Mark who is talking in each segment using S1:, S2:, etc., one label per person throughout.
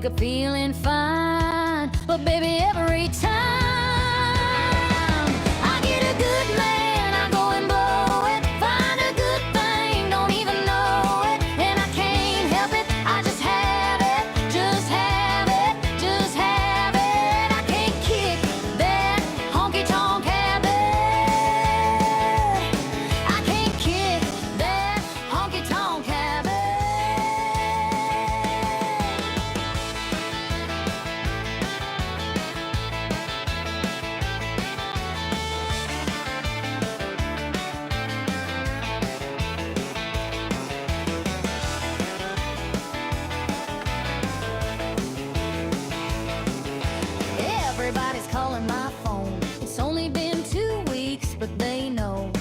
S1: wake up feeling fine. But baby, every time I get a good man, I go and blow it. Find a good thing, don't even know it, and I can't help it. I just have it, just have it, just have it. I can't kick that honky-tonk habit. I can't kick that honky-tonk habit. Everybody's calling my phone. It's only been 2 weeks, but they know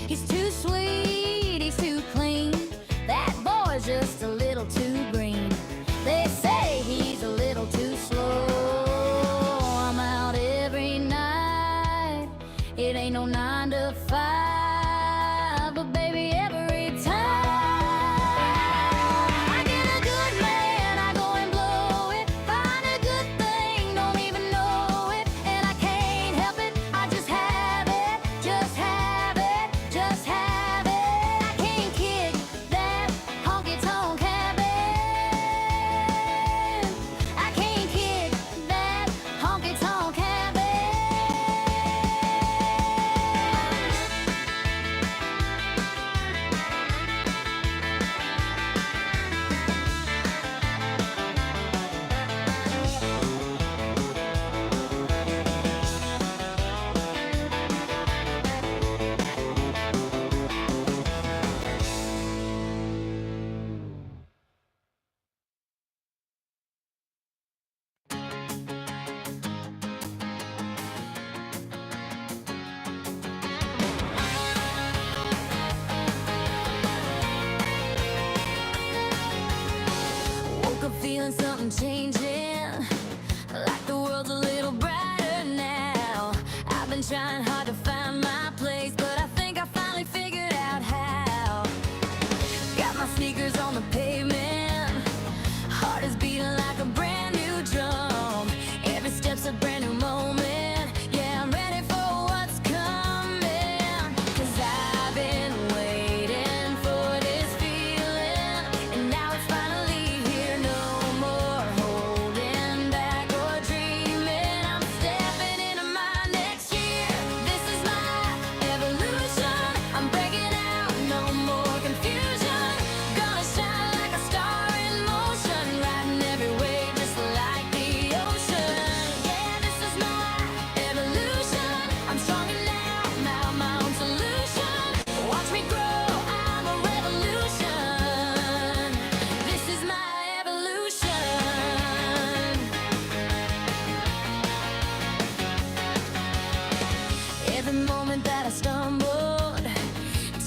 S1: he's too sweet, he's too clean. That boy's just a little too green. They say he's a little too slow. I'm out every night. It ain't no 9 to 5, but baby, every time I get a good man, I go and blow it. Find a good thing, don't even know it, and I can't help it. I just have it, just have it, just have it. I can't kick that honky-tonk habit. I can't kick that honky-tonk habit. Woke up feeling something changing, like the world's a little brighter now. I've been trying hard to find my place, but I think I finally figured out how. Got my sneakers on the pavement, heart is beating like a brand new drum. Every step's a brand new moment. Yeah, I'm ready for what's coming, 'cause I've been waiting for this feeling, and now it's finally here. No more holding back or dreaming. I'm stepping into my next year. This is my evolution. I'm breaking out, no more confusion. Gonna shine like a star in motion, riding every wave just like the ocean. Yeah, this is my evolution. I'm stronger now, my own solution. Watch me grow, I'm a revolution. This is my evolution. Every moment that I stumbled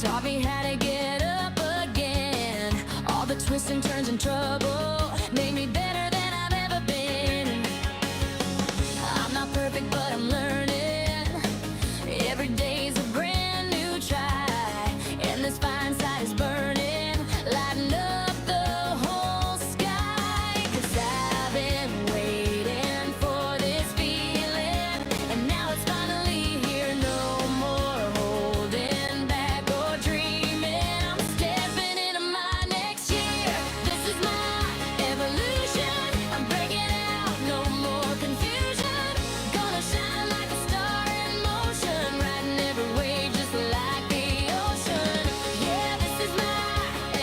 S1: taught me how to get up again. All the twists and turns and trouble made me better than I've ever been. I'm not perfect, but I'm learning. Every day's a brand new try, and this fire inside is burning, lighting up the whole sky. 'Cause I've been waiting for this feeling, and now it's finally here. No more holding back or dreaming. I'm stepping into my next year. This is my evolution. I'm breaking out, no more confusion. Gonna shine like a star in motion, riding every wave just like the ocean. Yeah, this is my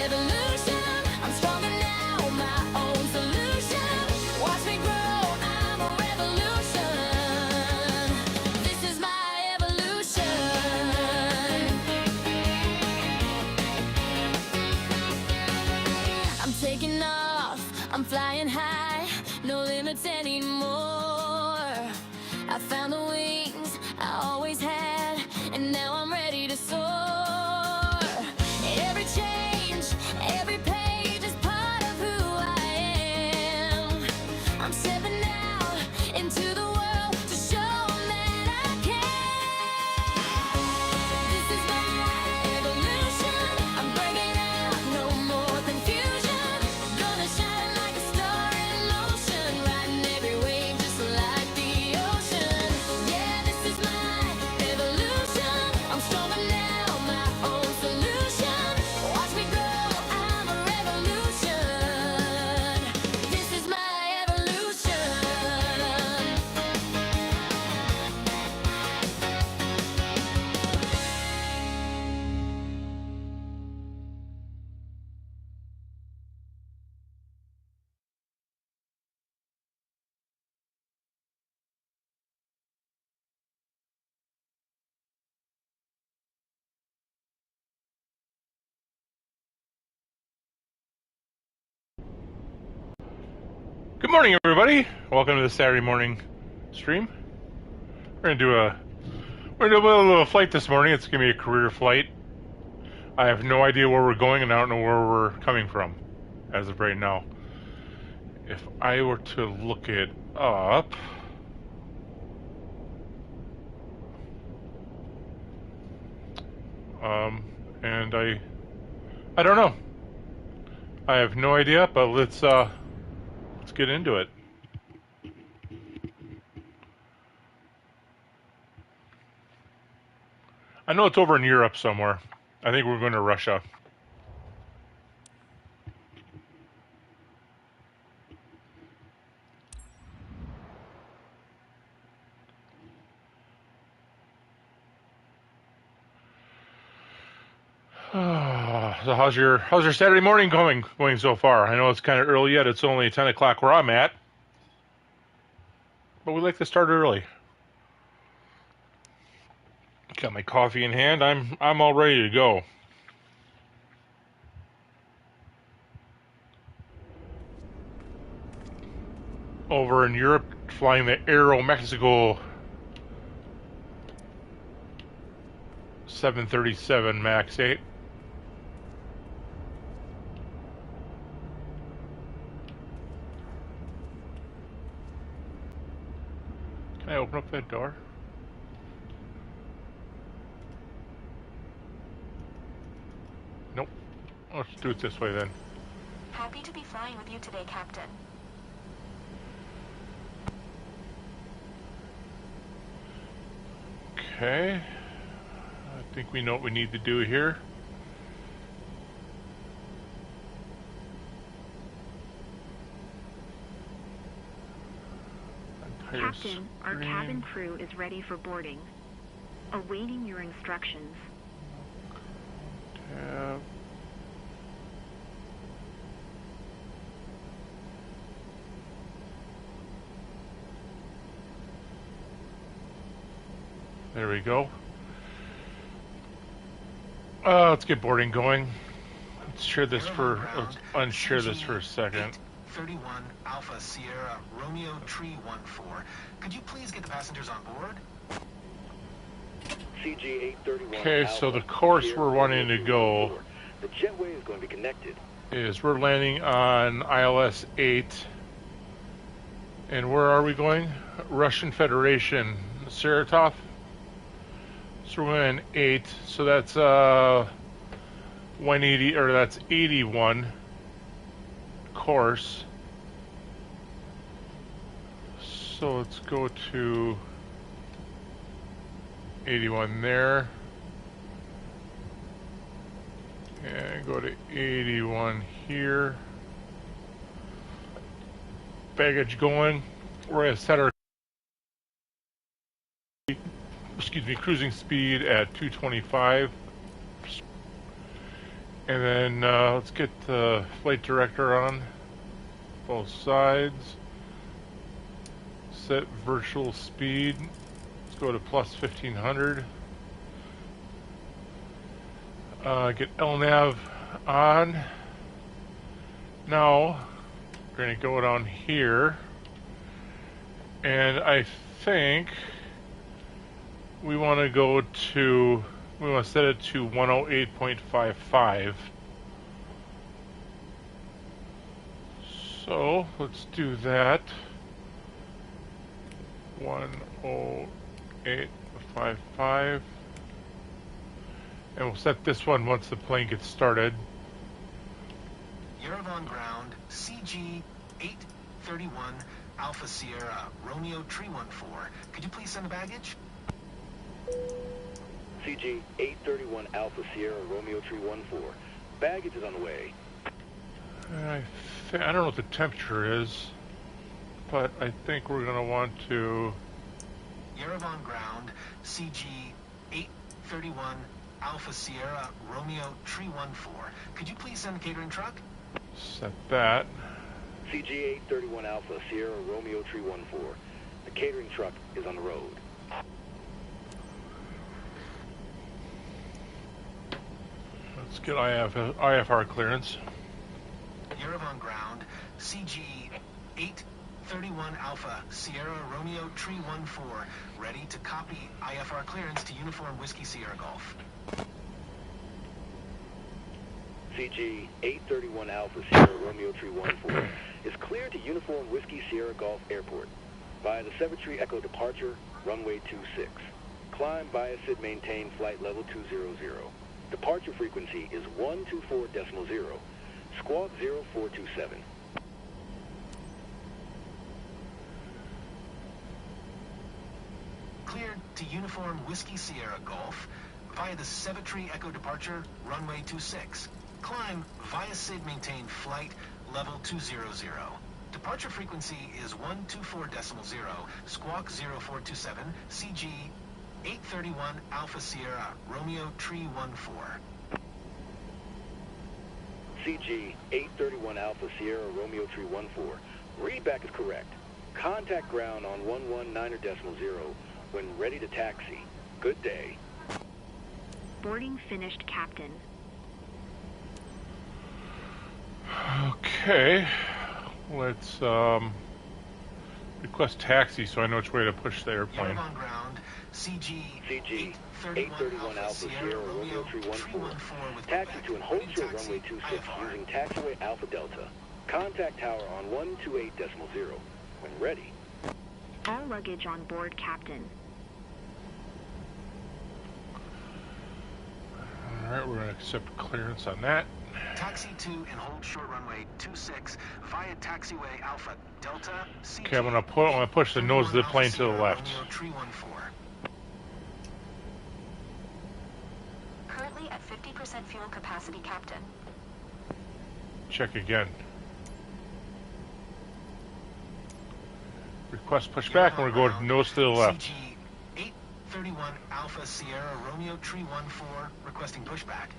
S1: evolution. I'm stronger now, my own solution. Watch me grow, I'm a revolution. This is my evolution. I'm taking off, I'm flying high, no limits anymore. I found the wings I always had, and now I'm ready to soar. Every change, every page is part of who I am. I'm stepping out into the world to show 'em that I can. This is my evolution. I'm breaking out, no more confusion. Gonna shine like a star in motion,
S2: morning, everybody. Welcome to the Saturday morning stream. We're gonna do a little flight this morning. It's gonna be a career flight. I have no idea where we're going, and I don't know where we're coming from as of right now. If I were to look it up, and I don't know. I have no idea, but let's get into it. I know it's over in Europe somewhere. I think we're going to Russia. So how's your Saturday morning going so far? I know it's kind of early yet. It's only 10 o'clock where I'm at, but we like to start early. Got my coffee in hand. I'm all ready to go. Over in Europe, flying the Aero Mexico 737 MAX 8. Can I open up that door? Nope. Let's do it this way then.
S3: Happy to be flying with you today, Captain.
S2: Okay. I think we know what we need to do here.
S3: Captain, our cabin crew is ready for boarding. Awaiting your instructions.
S2: Tab. There we go. Let's get boarding going. Let's share this for. Let's unshare this for a second.
S4: 31 Alpha Sierra Romeo Tree 14. Could you please get the passengers on board?
S5: CG 831.
S2: Okay, so the course we're wanting to go.
S5: The jetway is going to be connected.
S2: Is we're landing on ILS 8. And where are we going? Russian Federation, Saratov. So we're going 8. So that's 180, or that's 81 course. So let's go to 81 there. And go to 81 here. Baggage going. We're going to set our cruising speed at 225. And then let's get the flight director on both sides. Set virtual speed. Let's go to plus 1500. Get LNAV on. Now we're going to go down here, and I think we want to go to. We want to set it to 108.55. So let's do that. 108.55. And we'll set this one once the plane gets started.
S4: Yerevan ground, CG 831 Alpha Sierra Romeo Tree 14. Could you please send the baggage?
S5: CG 831 Alpha Sierra Romeo Tree 14. Baggage is on the way.
S2: I don't know what the temperature is, but I think we're going to want to.
S4: Yerevan ground, CG 831 Alpha Sierra Romeo Tree 14. Could you please send the catering truck?
S2: Set that.
S5: CG 831 Alpha Sierra Romeo Tree 14. The catering truck is on the road.
S2: Let's get IFR clearance.
S4: Yerevan ground, CG 831 Alpha Sierra Romeo Tree 14, ready to copy IFR clearance to Uniform Whiskey Sierra Golf.
S5: CG 831 Alpha Sierra Romeo Tree 14 is cleared to Uniform Whiskey Sierra Golf Airport via the Cemetery Echo departure, runway 26. Climb via SID maintain flight level 200. Departure frequency is 124.0. Squawk 0427.
S4: Cleared to Uniform Whiskey Sierra Golf via the Cemetery Echo departure, runway 26. Climb via SID maintain flight level 200. Departure frequency is 124.0. Squawk 0427. CG 831 Alpha Sierra Romeo Tree 14.
S5: CG 831 Alpha Sierra Romeo Tree 14. Readback is correct. Contact ground on 119.0 when ready to taxi. Good day.
S3: Boarding finished, Captain.
S2: Okay, let's request taxi so I know which way to push the airplane.
S4: On ground, CG
S5: 831 Alpha Sierra Romeo Tree 14. Taxi to and hold short runway 26 using taxiway Alpha Delta. Contact tower on 128.0 when ready.
S3: All luggage on board, Captain.
S2: Alright, we're going to accept clearance on that.
S4: Taxi to and hold short runway 26 via taxiway Alpha Delta. CG
S2: Okay, I'm going to push the nose of the plane to the left.
S4: Romeo Tree 14.
S6: Currently at 50% fuel capacity, Captain.
S2: Check again. Request pushback, and we're going nose to the left.
S4: CG 831 Alpha Sierra Romeo Tree 14, requesting pushback.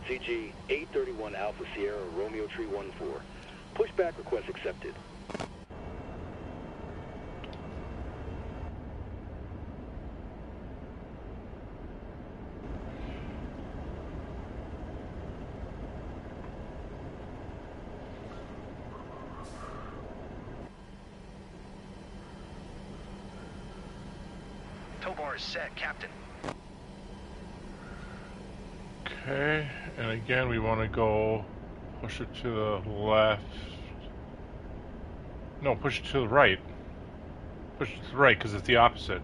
S5: CG 831 Alpha Sierra Romeo Tree 14. Pushback request accepted.
S4: Tow bar is set, Captain.
S2: Okay, and again we want to go push it to the left. No, push it to the right. Push it to the right because it's the opposite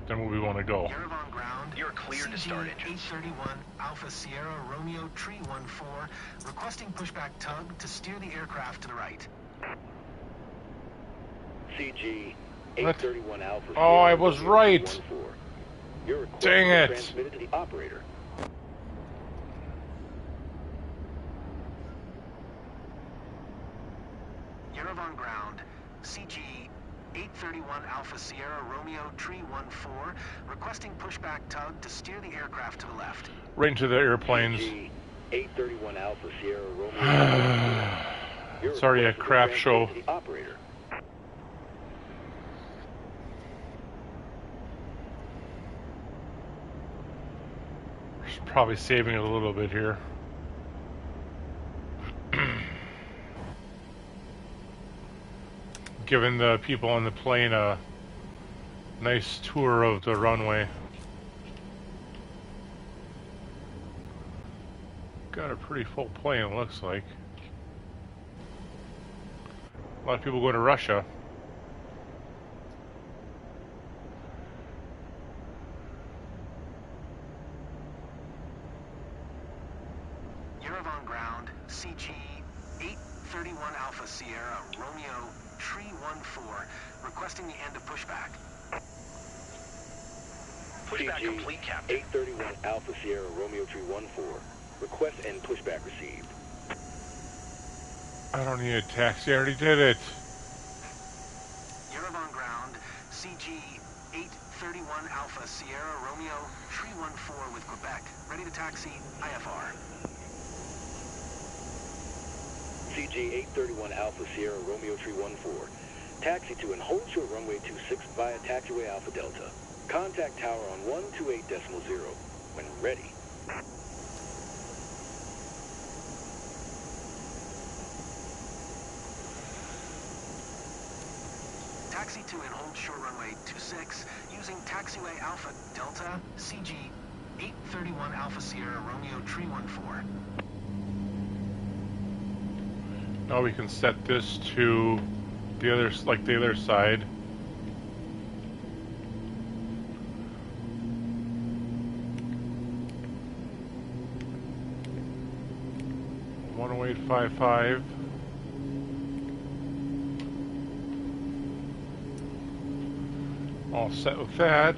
S2: than where we want to go.
S4: You're on ground. You're cleared to start engines. 831 Alpha Sierra Romeo Tree 14, requesting pushback tug to steer the aircraft to the right.
S5: CG 831 Alpha Sierra
S2: Oh, I was
S5: Romeo
S2: right.
S5: 14. Your request
S2: Dang
S5: is
S2: it.
S5: transmitted to the operator.
S4: You're on ground. CG 831 Alpha Sierra Romeo Tree 14, requesting pushback tug to steer the aircraft to the left.
S2: Right into the airplanes.
S5: CG 831 Alpha Sierra Romeo. Your
S2: Sorry, a
S5: request is
S2: crap
S5: transmitted
S2: show.
S5: to the operator.
S2: Probably saving it a little bit here. Giving the people on the plane a nice tour of the runway. Got a pretty full plane, it looks like. A lot of people going to Russia.
S4: Yerevan ground, CG 831 Alpha Sierra Romeo Tree 14, requesting the end of pushback. Pushback
S5: CG
S4: complete, Captain.
S5: 831 Alpha Sierra Romeo Tree 14. Request and pushback received.
S2: I don't need a taxi, I already did it.
S4: Yerevan ground, CG 831 Alpha Sierra Romeo Tree 14 with Quebec, ready to taxi IFR.
S5: CG 831 Alpha Sierra Romeo Tree 14. Taxi to and hold short runway 26 via taxiway Alpha Delta. Contact tower on 128.0 when ready.
S4: taxi to and hold short runway 26 using taxiway Alpha Delta CG 831 Alpha Sierra Romeo Tree 14.
S2: Now we can set this to the other, like the other side. One 10855. All set with that.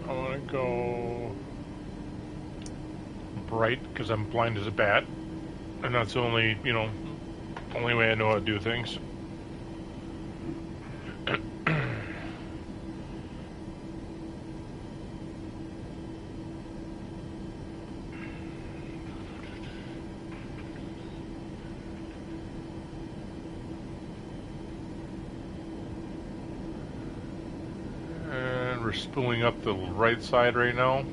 S2: I want to go bright because I'm blind as a bat, and that's the only, you know, only way I know how to do things. And we're spooling up the right side right now.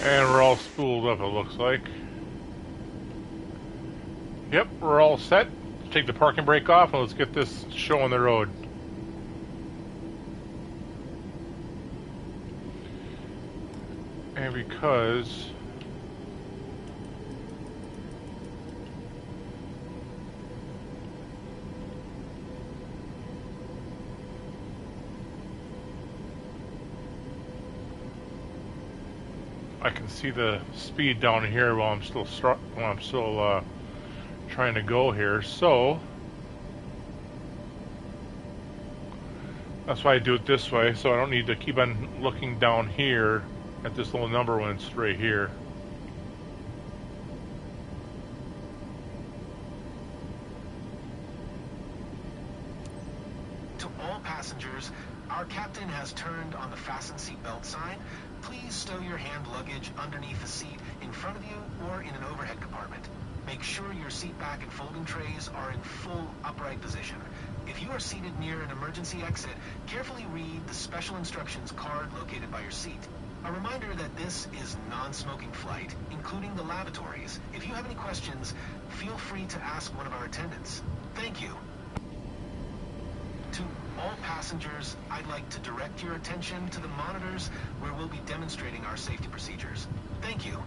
S2: And we're all spooled up, it looks like. Yep, we're all set. Take the parking brake off and let's get this show on the road. And because I can see the speed down here while I'm still trying to go here, so that's why I do it this way, so I don't need to keep on looking down here at this little number when it's right here.
S4: To all passengers, our captain has turned on the fasten seatbelt sign. Please stow your hand luggage underneath the seat in front of you or in an overhead compartment. Make sure your seat back and folding trays are in full upright position. If you are seated near an emergency exit, carefully read the special instructions card located by your seat. A reminder that this is non-smoking flight, including the lavatories. If you have any questions, feel free to ask one of our attendants. Thank you. To all passengers, I'd like to direct your attention to the monitors where we'll be demonstrating our safety procedures. Thank you.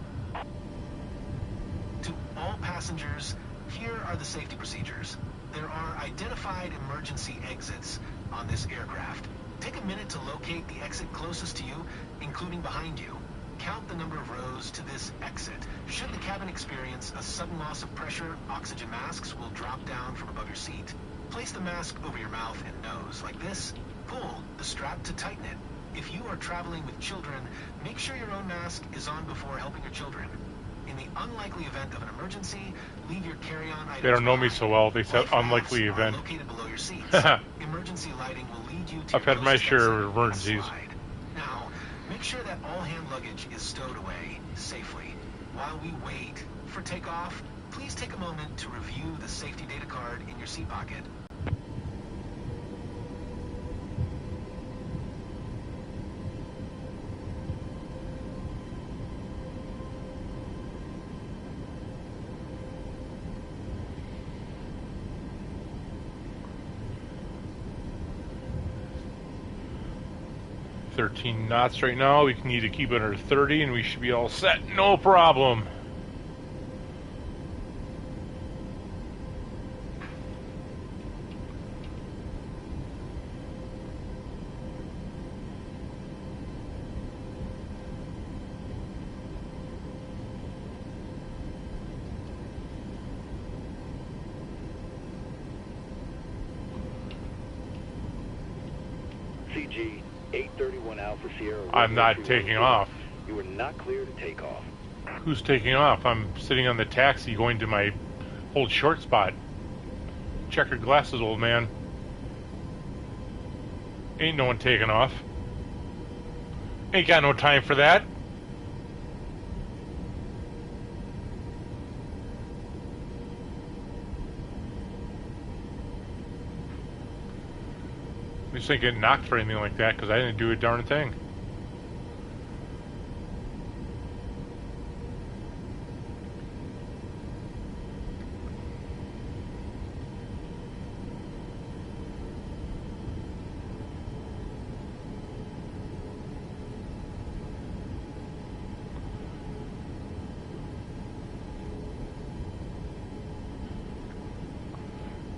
S4: To all passengers, here are the safety procedures. There are identified emergency exits on this aircraft. Take a minute to locate the exit closest to you, including behind you. Count the number of rows to this exit. Should the cabin experience a sudden loss of pressure, oxygen masks will drop down from above your seat. Place the mask over your mouth and nose, like this. Pull the strap to tighten it. If you are traveling with children, make sure your own mask is on before helping your children. In the unlikely event of an emergency, leave your carry-on items.
S2: They don't know me
S4: behind.
S2: so well. They said
S4: Life
S2: unlikely
S4: rafts are
S2: event.
S4: located below your seats. Emergency lighting will lead you to
S2: I've
S4: your
S2: had my
S4: closest
S2: share
S4: exit
S2: of emergencies.
S4: slide. Now, make sure that all hand luggage is stowed away safely. While we wait for takeoff, please take a moment to review the safety data card in your seat pocket.
S2: $13 knots right now. We need to keep it under 30 and we should be all set. No problem.
S5: CG 831 Alpha Sierra.
S2: I'm not
S5: Romeo
S2: taking
S5: 314.
S2: off.
S5: You are not clear to take off.
S2: Who's taking off? I'm sitting on the taxi going to my old short spot. Check your glasses, old man. Ain't no one taking off. Ain't got no time for that. At least I didn't get knocked for anything like that because I didn't do a darn thing.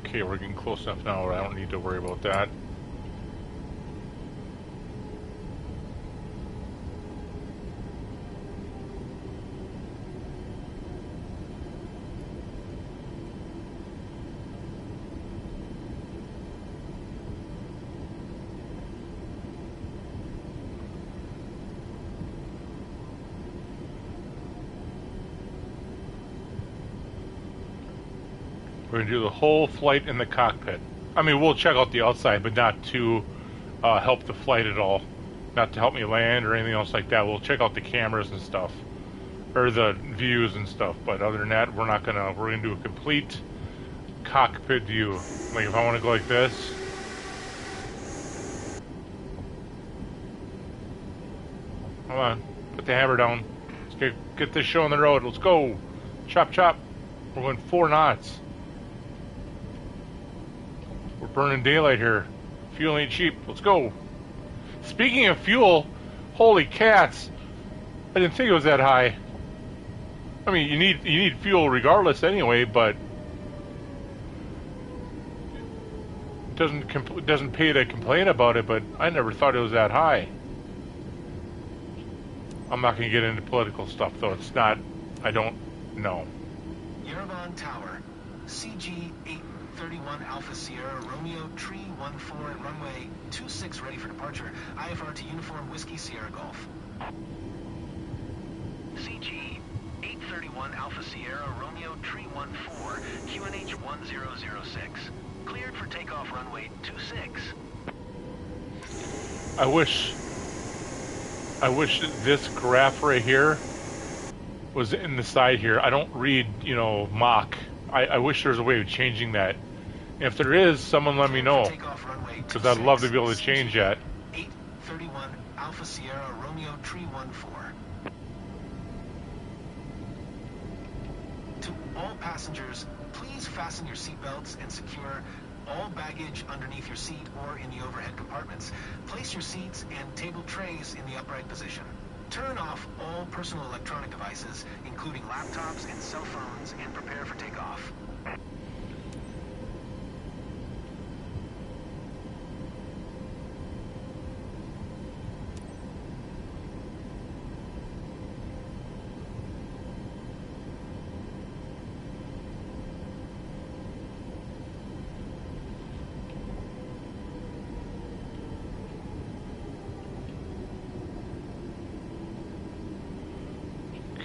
S2: Okay, we're getting close enough now where I don't need to worry about that. We're going to do the whole flight in the cockpit. I mean, we'll check out the outside, but not to help the flight at all. Not to help me land or anything else like that. We'll check out the cameras and stuff. Or the views and stuff. But other than that, we're going to do a complete cockpit view. Like if I want to go like this. Come on. Put the hammer down. Let's get this show on the road. Let's go. Chop, chop. We're going 4 knots. We're burning daylight here. Fuel ain't cheap. Let's go. Speaking of fuel, holy cats. I didn't think it was that high. I mean, you need fuel regardless anyway, but it doesn't pay to complain about it, but I never thought it was that high. I'm not going to get into political stuff, though. It's not, I don't know.
S4: Yerevan Tower, CG 831 Alpha Sierra, Romeo Tree 14 at runway 26 ready for departure. IFR to Uniform Whiskey Sierra Golf. CG 831 Alpha Sierra, Romeo Tree 14, QNH 1006. Cleared for takeoff runway 26.
S2: I wish this graph right here was in the side here. I don't read, Mach. I wish there was a way of changing that. And if there is, someone let me know. Because I'd love to be able to change that.
S4: 831 Alpha Sierra, Romeo Tree 14. To all passengers, please fasten your seatbelts and secure all baggage underneath your seat or in the overhead compartments. Place your seats and table trays in the upright position. Turn off all personal electronic devices, including laptops and cell phones, and prepare for takeoff.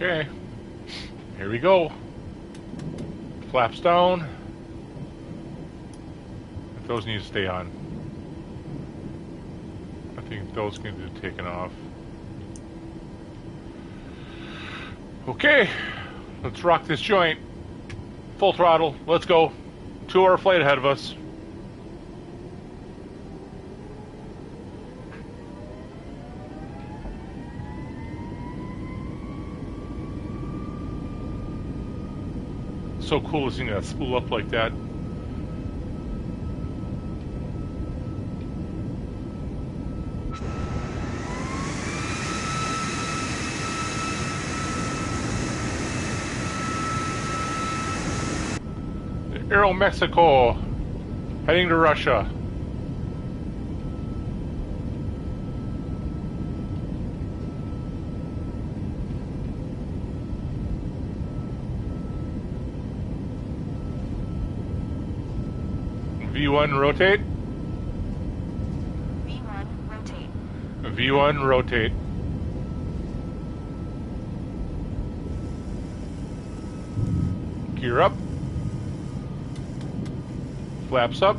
S2: Okay, here we go. Flaps down. Those need to stay on. I think those need to be taken off. Okay, let's rock this joint. Full throttle, let's go. 2-hour flight ahead of us. So cool to see that spool up like that. Aeromexico, heading to Russia. V1 rotate.
S6: V1 rotate.
S2: V1 rotate. Gear up. Flaps up.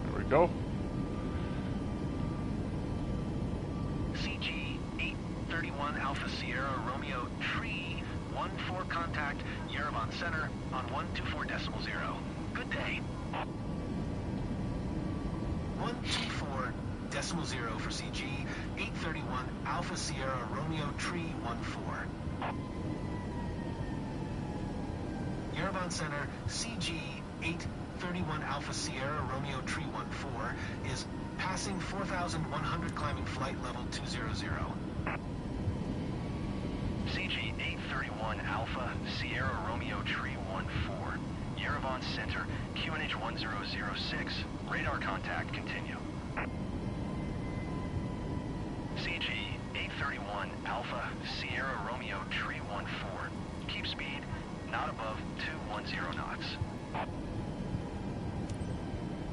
S2: There we go.
S4: CG 831 Alpha Sierra Romeo Tree 14 contact Yerevan Center on 124.0. Good day. 124.0 for CG 831 Alpha Sierra Romeo Tree 14. Yerevan Center CG 831 Alpha Sierra Romeo Tree 14 is passing 4,100 climbing flight level 200.
S5: CG 831 Alpha Sierra Romeo Tree 14. Yerevan Center, QNH 1006. Radar contact continue. CG 831 Alpha Sierra Romeo Tree 14. Keep speed not above 210 knots.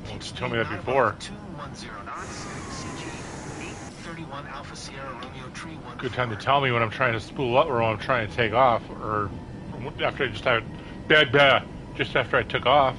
S2: Well, just tell me that before.
S4: 210 knots. CG 831 Alpha Sierra Romeo Tree 14.
S2: Good time to tell me when I'm trying to spool up or when I'm trying to take off, or after I just had just after I took off.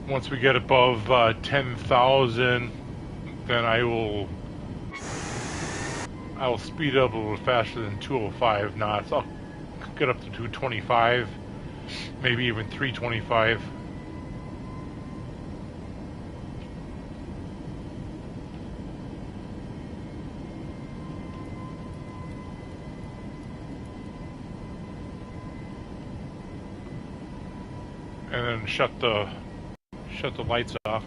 S2: Once we get above 10,000, then I will speed up a little faster than 205 knots. I'll get up to 225, maybe even 325. And then shut the lights off.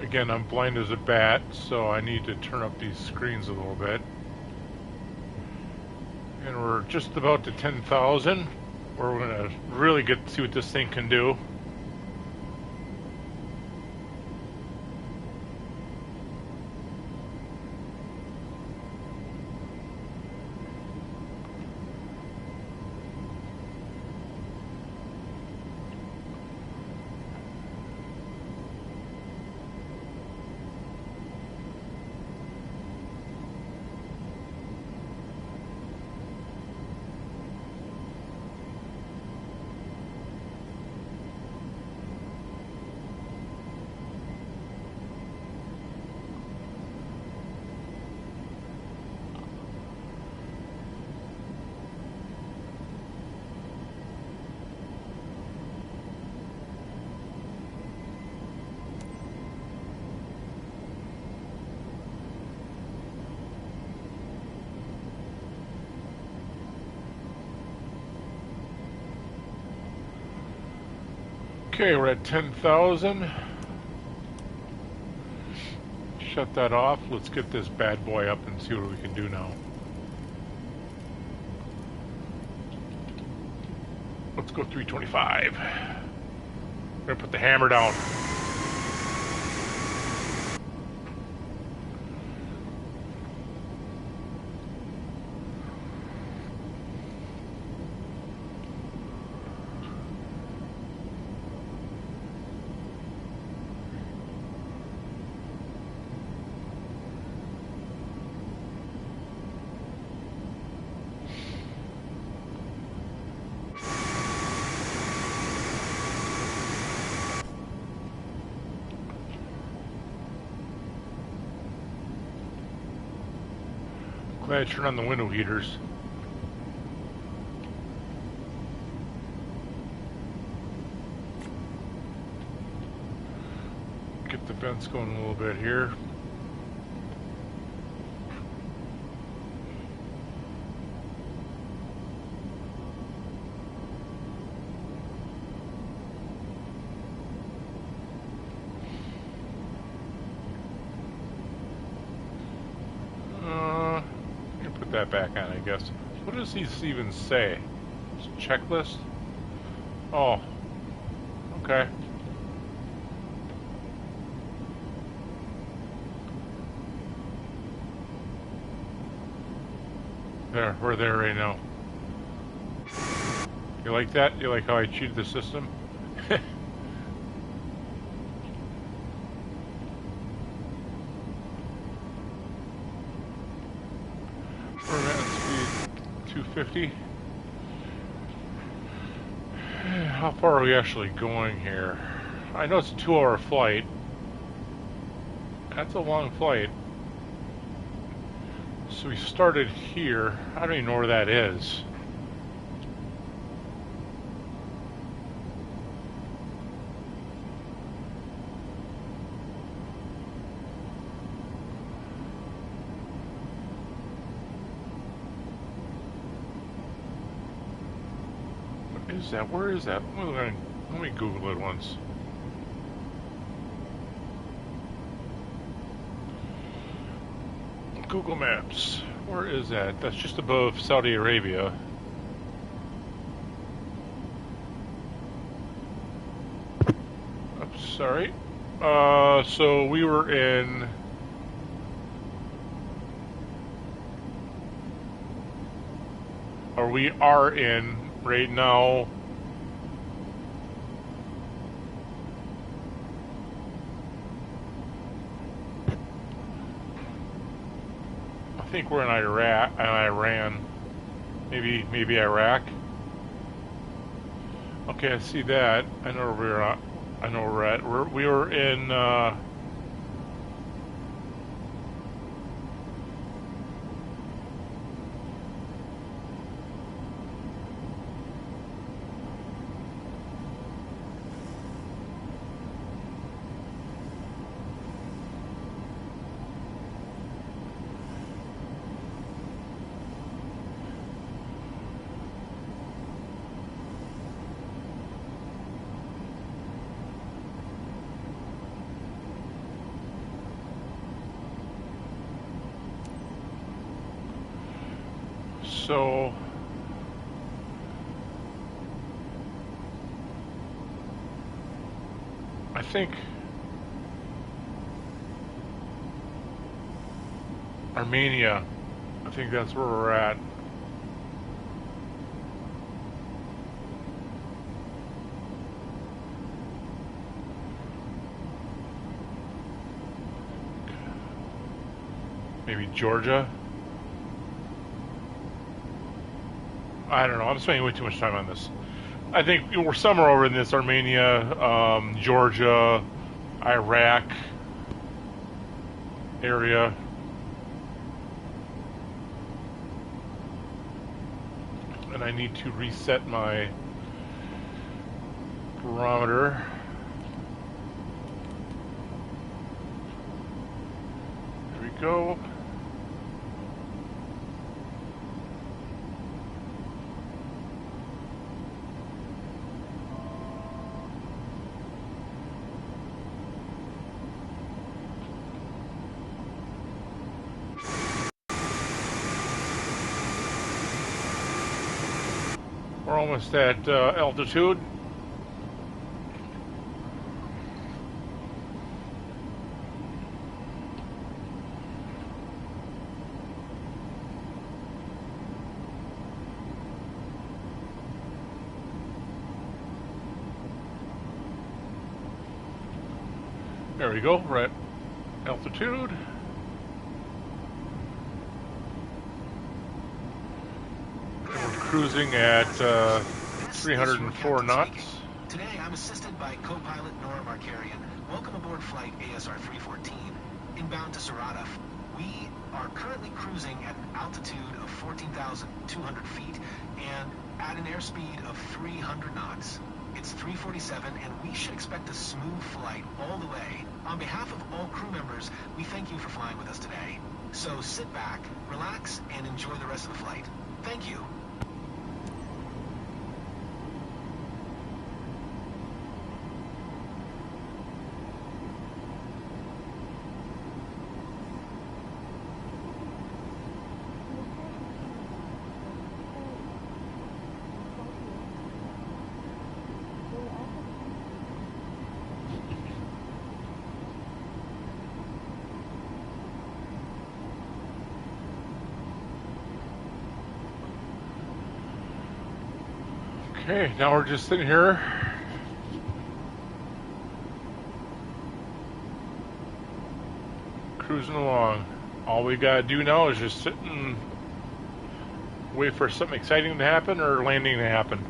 S2: Again, I'm blind as a bat, so I need to turn up these screens a little bit. And we're just about to 10,000, where we're going to really get to see what this thing can do. Okay, we're at 10,000. Shut that off. Let's get this bad boy up and see what we can do now. Let's go 325. We're gonna put the hammer down. Glad I turned on the window heaters. Get the vents going a little bit here. That back on, I guess. What does he even say? Checklist? Oh, okay. There, we're there right now. You like that? You like how I cheated the system? Speed 250. How far are we actually going here? I know it's a 2-hour flight. That's a long flight. So we started here. I don't even know where that is. What is that? Where is that? Let me Google it once. Google Maps. Where is that? That's just above Saudi Arabia. Oops, sorry. So we were in... Or we are in right now... I think we're in Iran, maybe Iraq. Okay, I see that. I know where we're at. I know where we're at. We were in. So I think Armenia, I think that's where we're at. Maybe Georgia. I don't know. I'm spending way too much time on this. I think we're somewhere over in this Armenia, Georgia, Iraq area. And I need to reset my barometer. There we go. almost at altitude. There we go, we're at altitude. And we're cruising at 304 knots.
S4: Today, I'm assisted by co-pilot Nora Markarian. Welcome aboard flight ASR 314, inbound to Saratov. We are currently cruising at an altitude of 14,200 feet and at an airspeed of 300 knots. It's 3:47, and we should expect a smooth flight all the way. On behalf of all crew members, we thank you for flying with us today. So sit back, relax, and enjoy the rest of the flight. Thank you.
S2: Okay, now we're just sitting here. Cruising along. All we gotta do now is just sit and wait for something exciting to happen or landing to happen.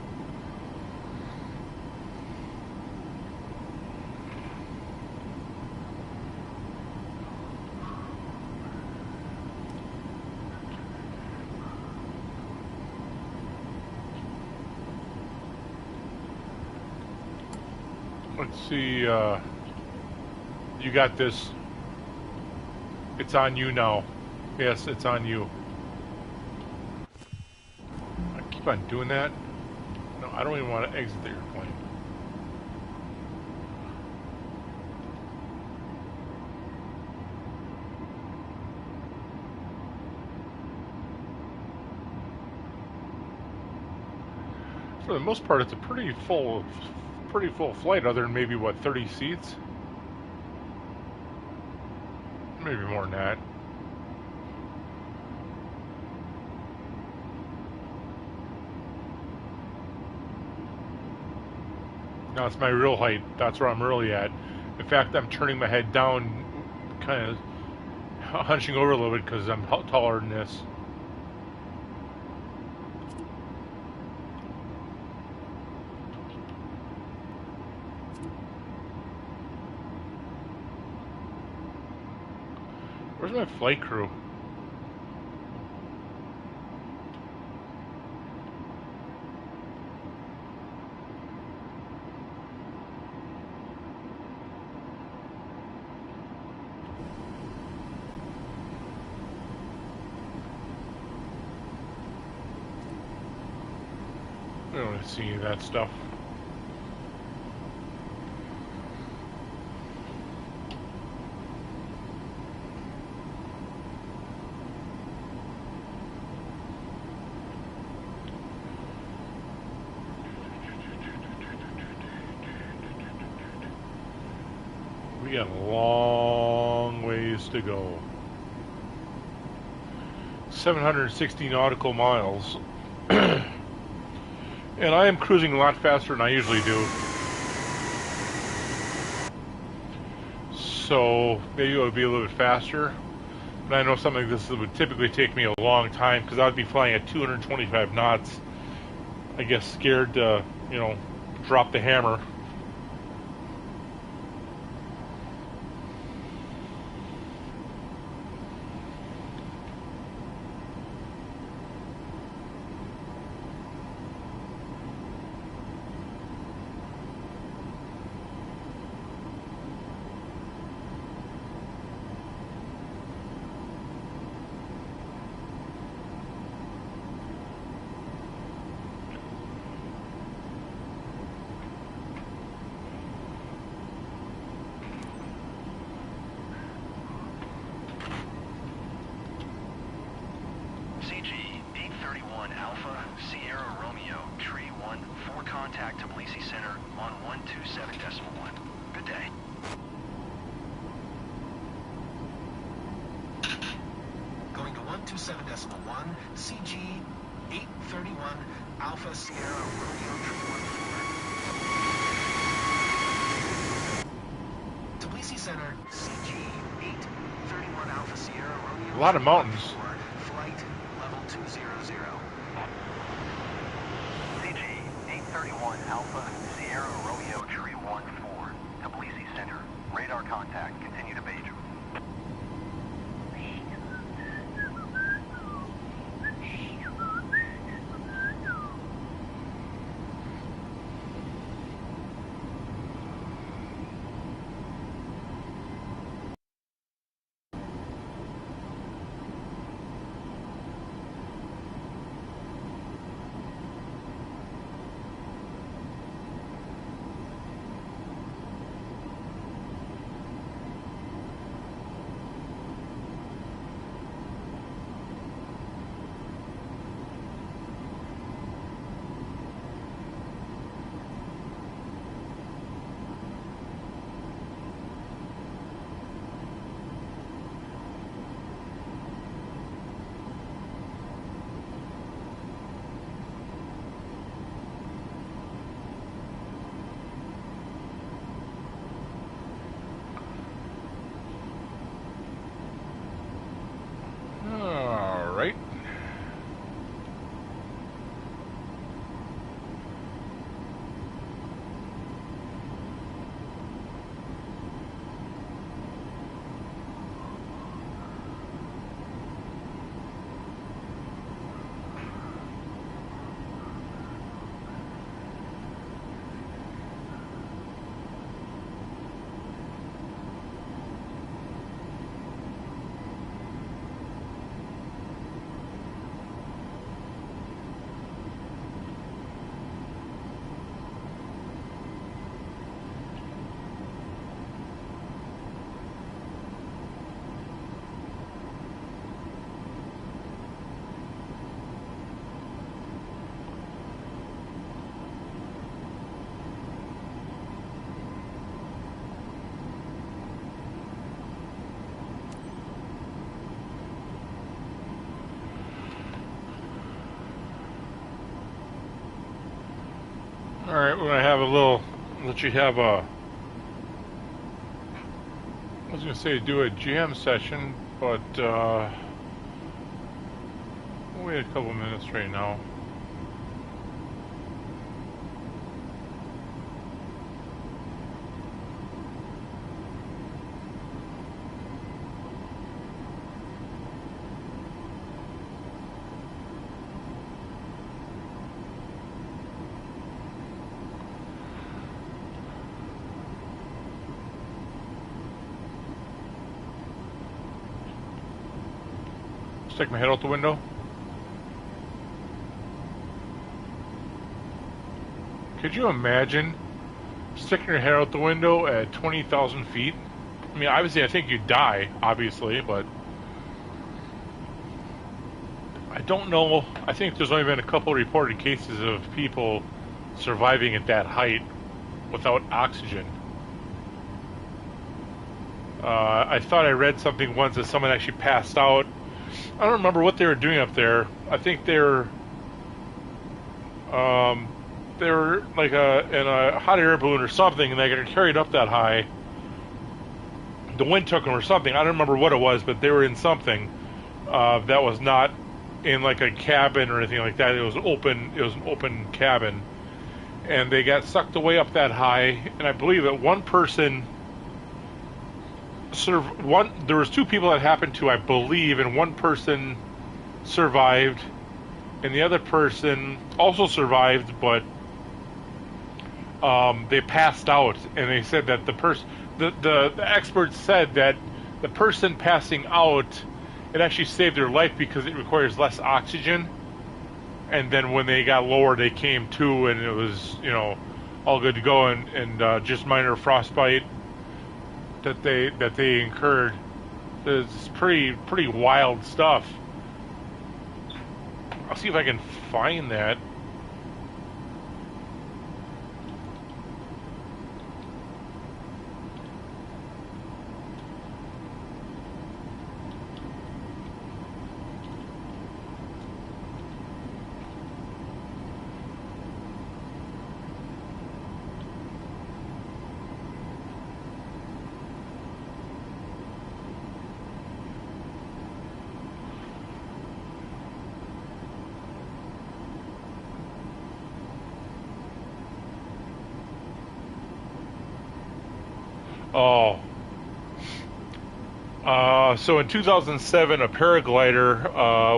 S2: Let's see, you got this. It's on you now. Yes, it's on you. I keep on doing that. No, I don't even want to exit the airplane. For the most part, it's a pretty full flight, other than maybe, what, 30 seats? Maybe more than that. Now it's my real height. That's where I'm really at. In fact, I'm turning my head down, kind of hunching over a little bit because I'm taller than this. Where's my flight crew? I don't want to see any of that stuff. We got a long ways to go. 760 nautical miles. And I am cruising a lot faster than I usually do. So maybe it would be a little bit faster. But I know something like this would typically take me a long time because I would be flying at 225 knots. I guess scared to, you know, drop the hammer.
S5: contact Tbilisi Center on 127.1. Good day.
S4: Going to 127.1, CG 831 Alpha Sierra Romeo 314. Tbilisi Center, CG 831 Alpha Sierra Romeo.
S2: A lot of mountains.
S4: Flight level 200.
S5: CG 831 Alpha Sierra Romeo 314. Tbilisi Center. Radar contact. Continue to page.
S2: All right. All right, we're gonna have a little. Let you have a. I was gonna say do a jam session, but we'll wait a couple minutes right now. Stick my head out the window. Could you imagine sticking your head out the window at 20,000 feet? I mean, obviously, I think you'd die, obviously, but I don't know. I think there's only been a couple reported cases of people surviving at that height without oxygen. I thought I read something once that someone actually passed out. I don't remember what they were doing up there. I think they were like in a hot air balloon or something, and they got carried up that high. The wind took them or something. I don't remember what it was, but they were in something that was not in like a cabin or anything like that. It was open. It was an open cabin, and they got sucked away up that high. And I believe that one person. There was two people that happened to, I believe, and one person survived, and the other person also survived, but they passed out. And they said that the experts said that the person passing out, it actually saved their life because it requires less oxygen. And then when they got lower, they came to, and it was all good to go, and just minor frostbite that they incurred. It's pretty wild stuff. I'll see if I can find that. Oh. So in 2007, a paraglider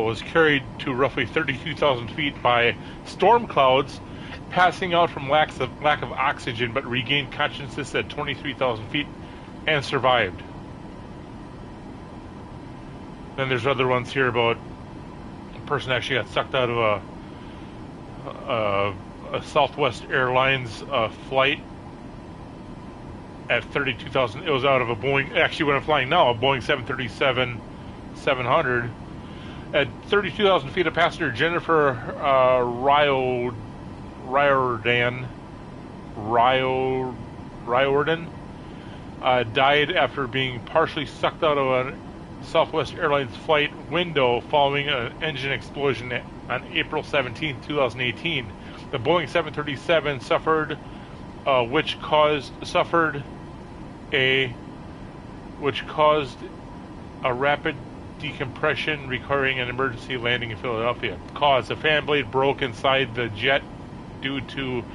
S2: was carried to roughly 32,000 feet by storm clouds, passing out from lack of oxygen, but regained consciousness at 23,000 feet and survived. Then there's other ones here about a person actually got sucked out of a Southwest Airlines flight at 32,000. It was out of a Boeing, actually when I'm flying now, a Boeing 737-700. At 32,000 feet, a passenger, Jennifer Riordan, died after being partially sucked out of a Southwest Airlines flight window following an engine explosion on April 17, 2018. The Boeing 737 suffered a rapid decompression, requiring an emergency landing in Philadelphia. Cause: a fan blade broke inside the jet due to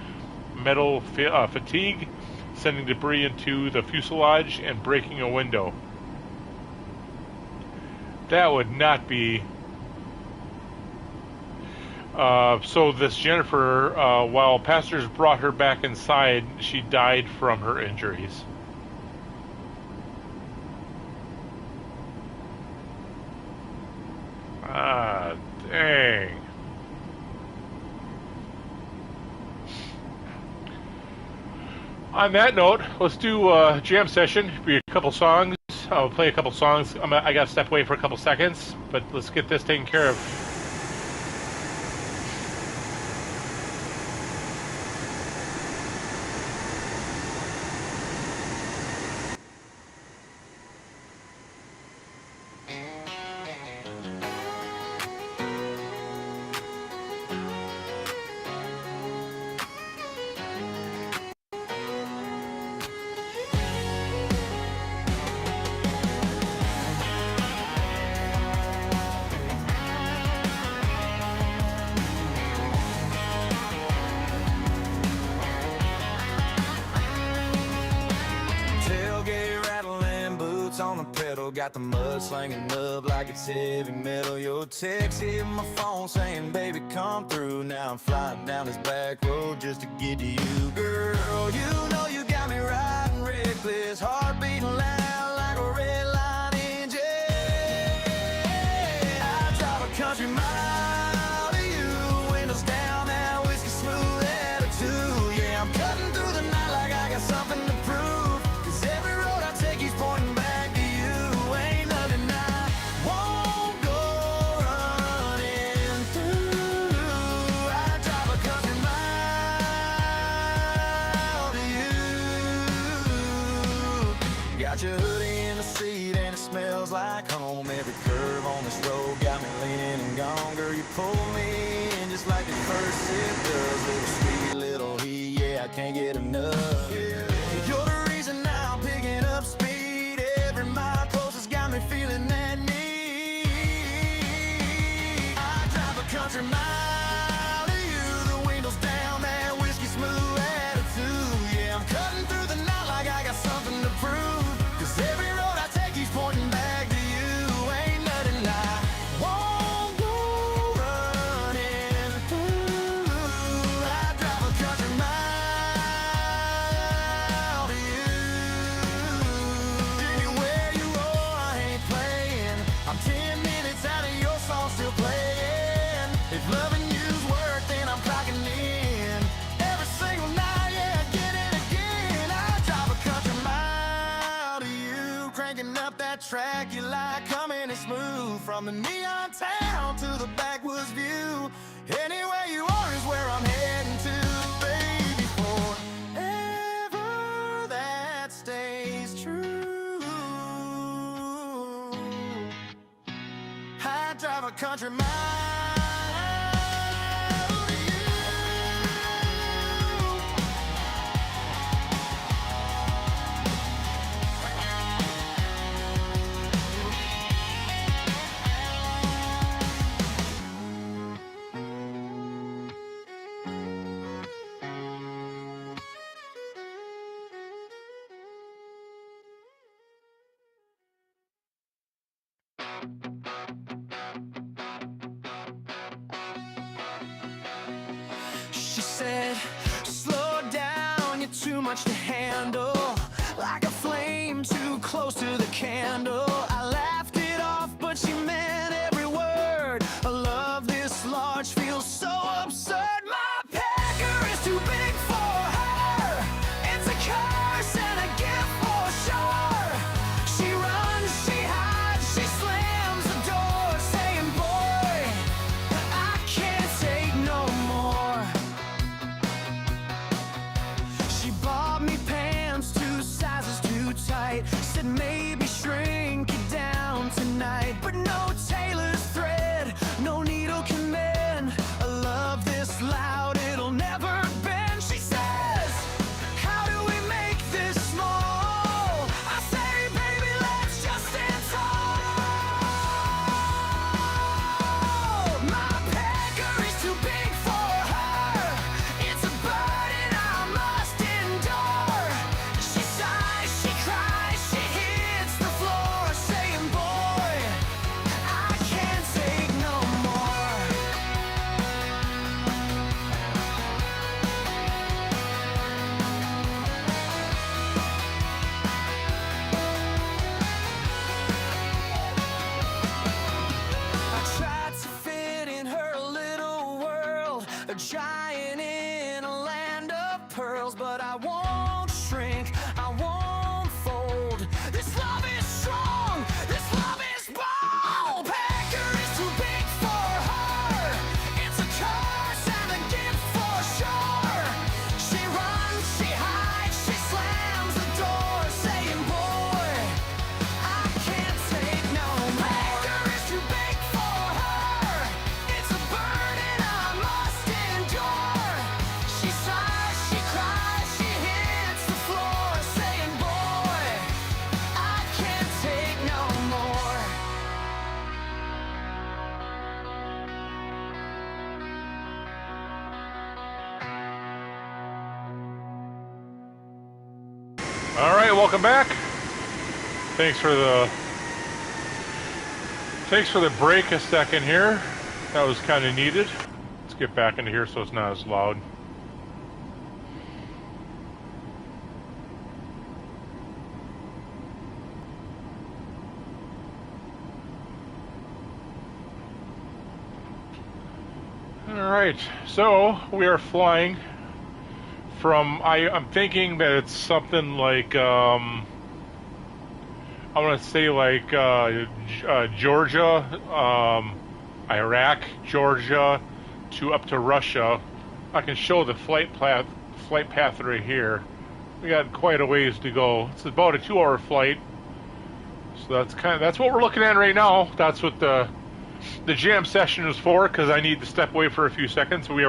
S2: metal fatigue, sending debris into the fuselage and breaking a window. That would not be. So this Jennifer, while passengers brought her back inside, she died from her injuries. Ah, dang. On that note, let's do a jam session. Be a couple songs. I'll play a couple songs. I gotta step away for a couple seconds, but let's get this taken care of.
S7: Got the mud slinging up like it's heavy metal. Your text hit my phone saying, baby, come through. Now I'm flying down this back road just to get to you. Girl, you know you got me riding reckless, heart beating loud like a red line engine. I drive a country mile to you, windows down, that whiskey smooth attitude. Yeah, I'm cutting through the night like I got something to prove, 'cause every road I take keeps pointing back. Got your hoodie in the seat and it smells like home. Every curve on this road got me leaning and gone. Girl, you pull me in just like the first sip does. Little sweet, little heat, yeah, I can't get enough. You're the reason now I'm picking up speed. Every mile closer's got me feeling that need. I drive a country mile to you, the windows down, that whiskey smooth attitude. Yeah, I'm cutting through the night like I got something to prove. Every road I take keeps pointing back to you. Ain't nothing I won't go running. Ooh, I drive a country mile to you. Anywhere you roll, I ain't playing. I'm 10 minutes out of your song still playing. If loving you's work, then I'm clocking in. Every single night, yeah, again and again. I drive a country mile to you, cranking up that track you like, coming in smooth. From the neon town to the backwoods view, anywhere you are is where I'm heading to, baby. Forever that stays true. I drive a country mile. said, slow down, you're too much to handle. Like a flame too close to the candle. I laughed it off, but she meant every word. A love this large feels so absurd. My pecker is too big for her. It's a curse and a gift for sure. She runs, she hides, she slams the door, saying, boy, I can't take no more. She bought me pants 2 sizes too tight. Said maybe shrink it down tonight. But no tailor's thread, no needle can mend a love this loud, it'll never bend. She says, how do we make this small? I say, baby, let's just stand tall. My pecker is too big for her. It's a burden I must endure. She sighs, she cries, she hits the floor, saying, boy, I can't take no more. I tried to fit in her little world, a giant in a land of pearls, but I won't shrink, I won't fold. This love is strong, this love is bold. Pecker is too big for her. It's a curse and a gift for sure. She runs, she hides, she slams the door, saying, boy, I can't take no more. Pecker is too big for her. It's a burden I must endure. She sighs, she cries, she hits the floor, saying, boy, I can't take no more.
S2: All right, welcome back. Thanks for the break a second here. That was kind of needed. Let's get back into here so it's not as loud. All right, so we are flying from, I'm thinking that it's something like, I want to say like Georgia, Iraq, Georgia, to up to Russia. I can show the flight path right here. We got quite a ways to go. It's about a 2-hour flight, so that's what we're looking at right now. That's what the jam session is for, because I need to step away for a few seconds. We're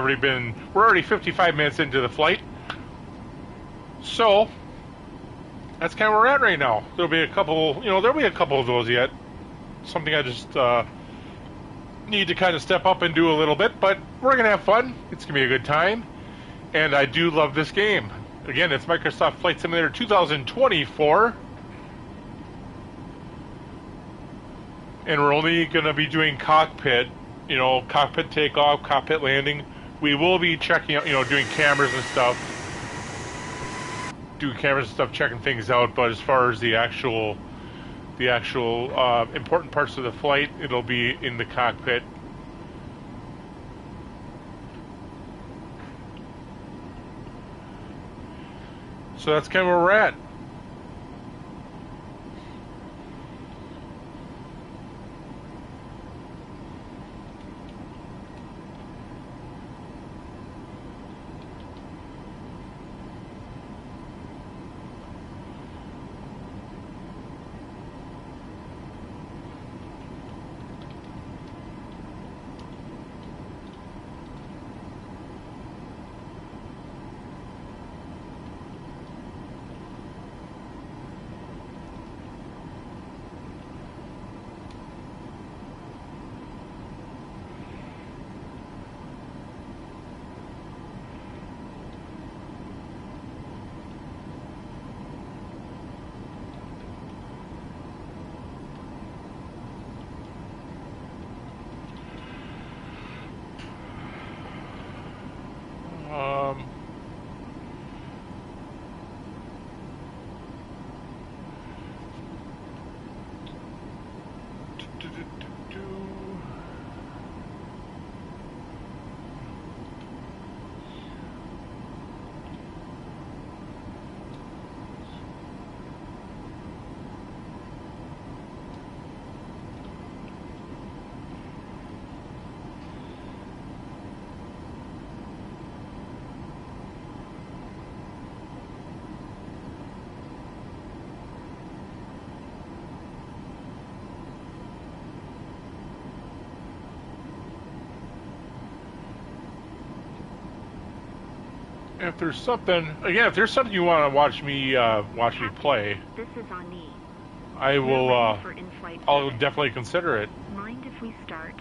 S2: already 55 minutes into the flight. So that's kind of where we're at right now. There'll be a couple of those yet. Something I just need to kind of step up and do a little bit, but we're gonna have fun. It's gonna be a good time, and I do love this game. Again, it's Microsoft Flight Simulator 2024, and we're only gonna be doing cockpit, cockpit takeoff, cockpit landing. We will be checking out, doing cameras and stuff. Checking things out, but as far as the actual important parts of the flight, it'll be in the cockpit. So that's kind of where we're at. If there's something, again, if there's something you want to watch me play,
S3: This is on me.
S2: I will.
S3: We're ready for in-flight
S2: I'll
S3: service.
S2: definitely consider it.
S3: Mind if we start?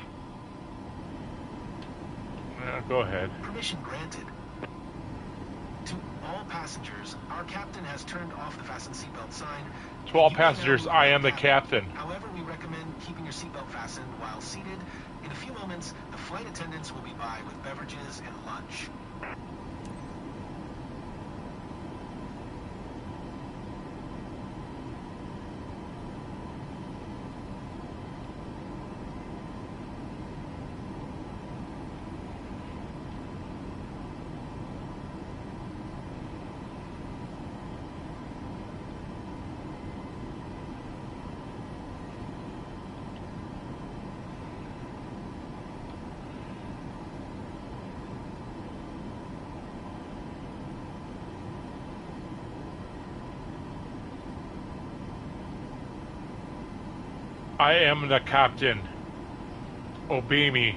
S2: Go ahead.
S4: Permission granted. To all passengers, our captain has turned off the fasten seatbelt sign.
S2: To all
S4: You may now
S2: passengers,
S4: move
S2: I
S4: around
S2: am the captain.
S4: However, we recommend keeping your seatbelt fastened while seated. In a few moments, the flight attendants will be by with beverages and lunch.
S2: I am the captain. Obey me.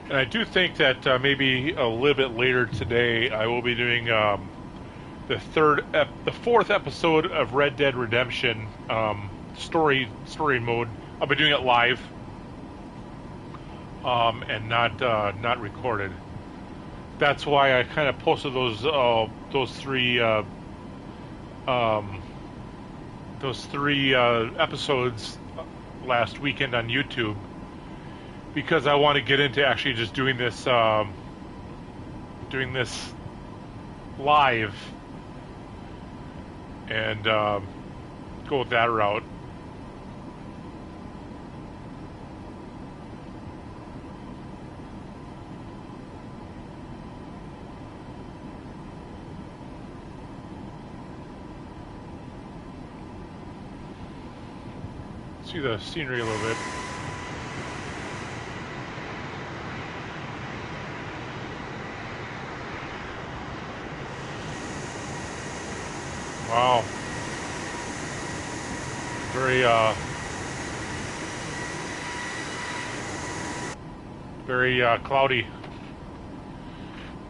S2: And I do think that maybe a little bit later today, I will be doing the fourth episode of Red Dead Redemption story mode. I'll be doing it live and not recorded. That's why I kind of posted those three episodes last weekend on YouTube. Because I want to get into actually just doing this live and go with that route. See the scenery a little bit. Wow. Very cloudy.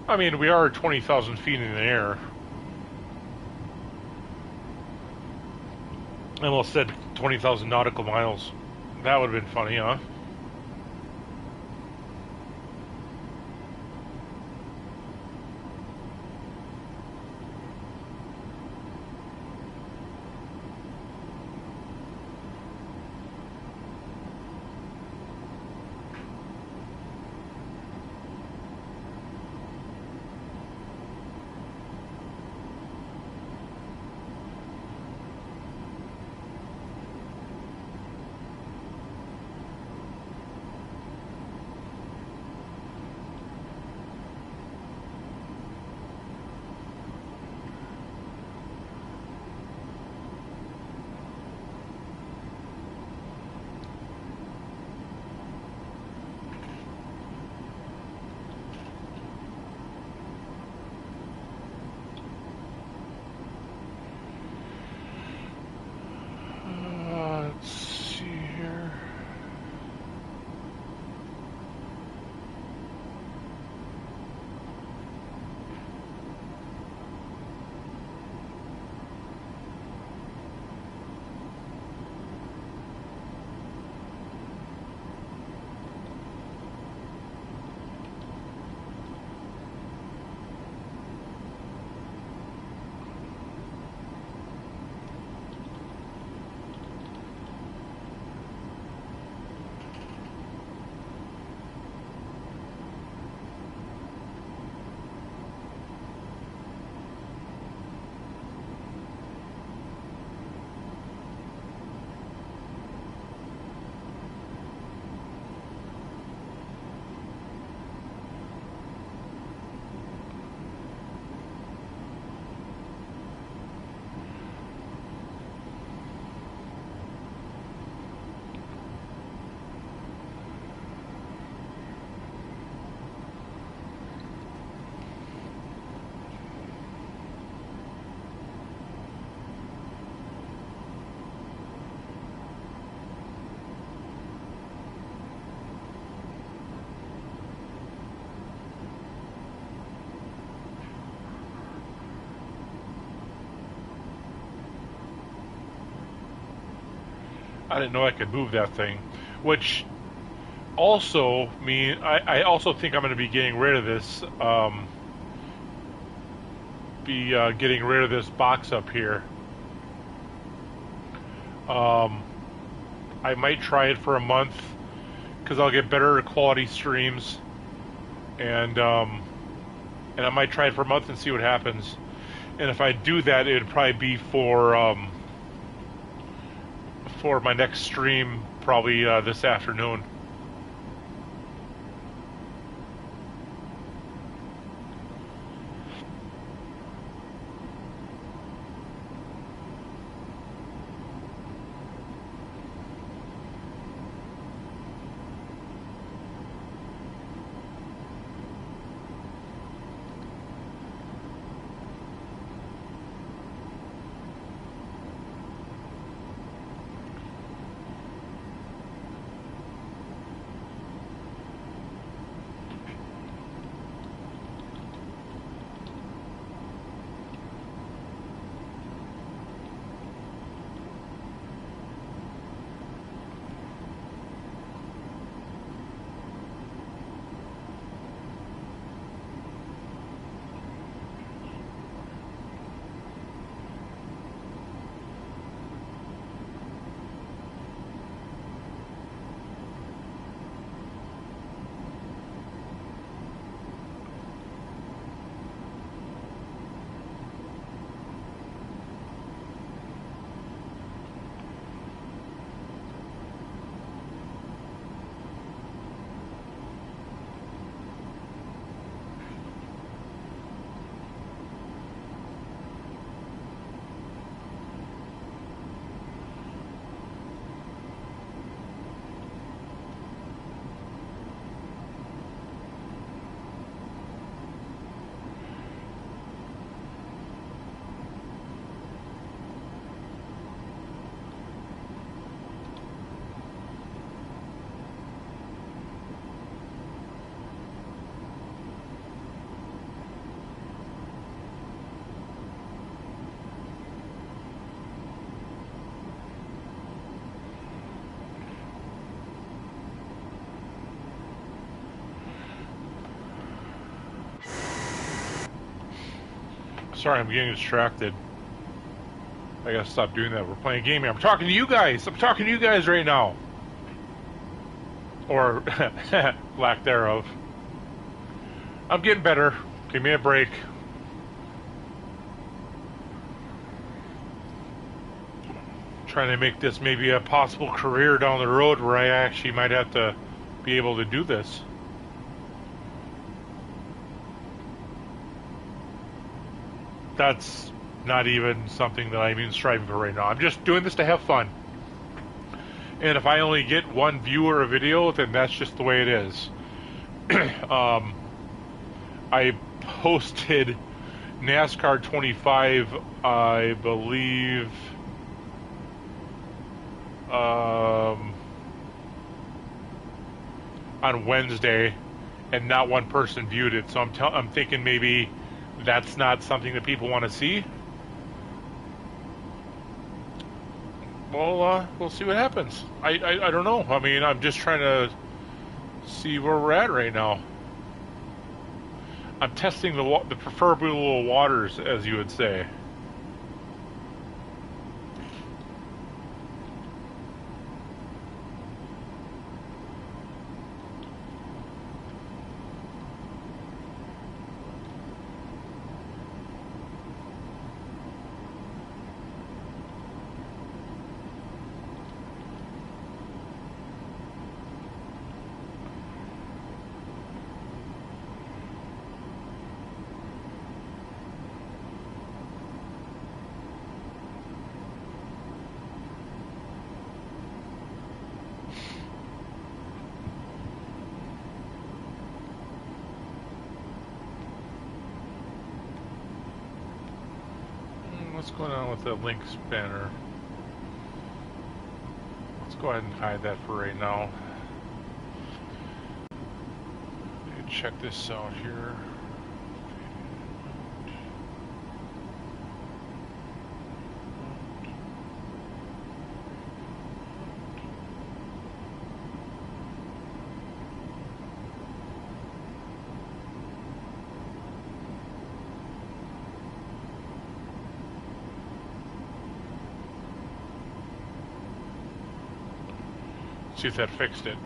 S2: I mean, we are 20,000 feet in the air. I almost said 20,000 nautical miles. That would have been funny, huh? I didn't know I could move that thing, which also mean I also think I'm going to be getting rid of this. Getting rid of this box up here. I might try it for a month because I'll get better quality streams, and I might try it for a month and see what happens. And if I do that, it'd probably be for my next stream, probably this afternoon. Sorry, I'm getting distracted. I gotta stop doing that. We're playing a game here. I'm talking to you guys. I'm talking to you guys right now. Or lack thereof. I'm getting better. Give me a break. Trying to make this maybe a possible career down the road where I actually might have to be able to do this. That's not even something that I'm even striving for right now. I'm just doing this to have fun. And if I only get one view or a video, then that's just the way it is. I posted NASCAR 25, I believe, on Wednesday, and not one person viewed it. So I'm thinking maybe that's not something that people want to see. Well, we'll see what happens. I don't know. I mean, I'm just trying to see where we're at right now. I'm testing the proverbial waters, as you would say. What's going on with the links banner? Let's go ahead and hide that for right now. Let me check this out here. See if that fixed it.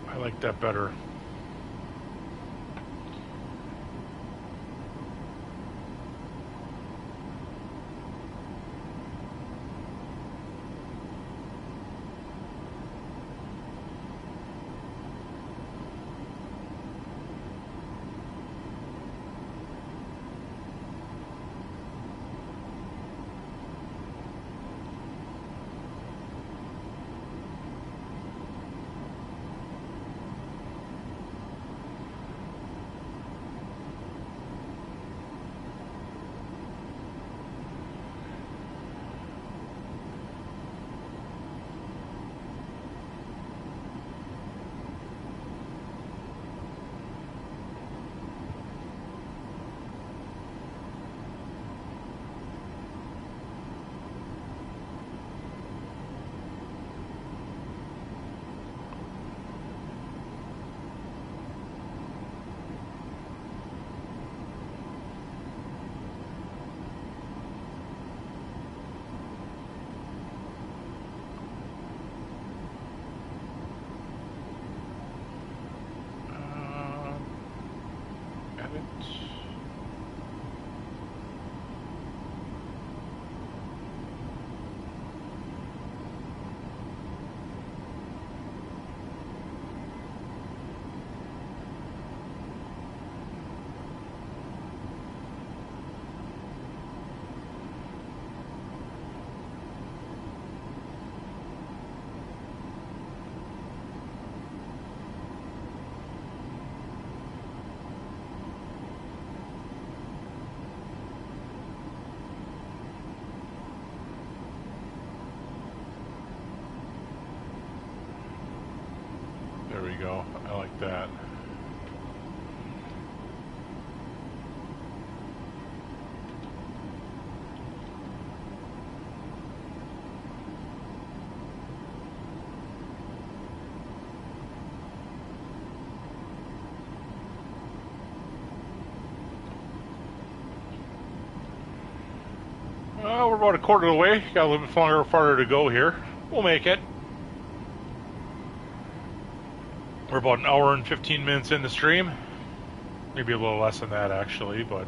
S2: I like that better. There we go. I like that. We're about a quarter of the way. Got a little bit farther to go here. We'll make it. We're about an hour and 15 minutes in the stream. Maybe a little less than that, actually, but...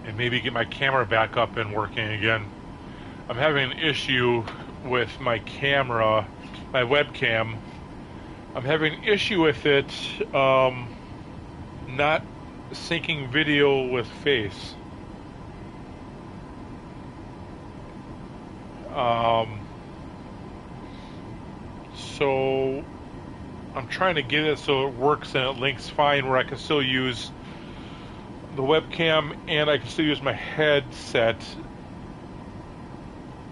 S2: and maybe get my camera back up and working again. I'm having an issue with my camera, my webcam. I'm having an issue with it not syncing video with face. So I'm trying to get it so it works and it links fine where I can still use the webcam and I can still use my headset.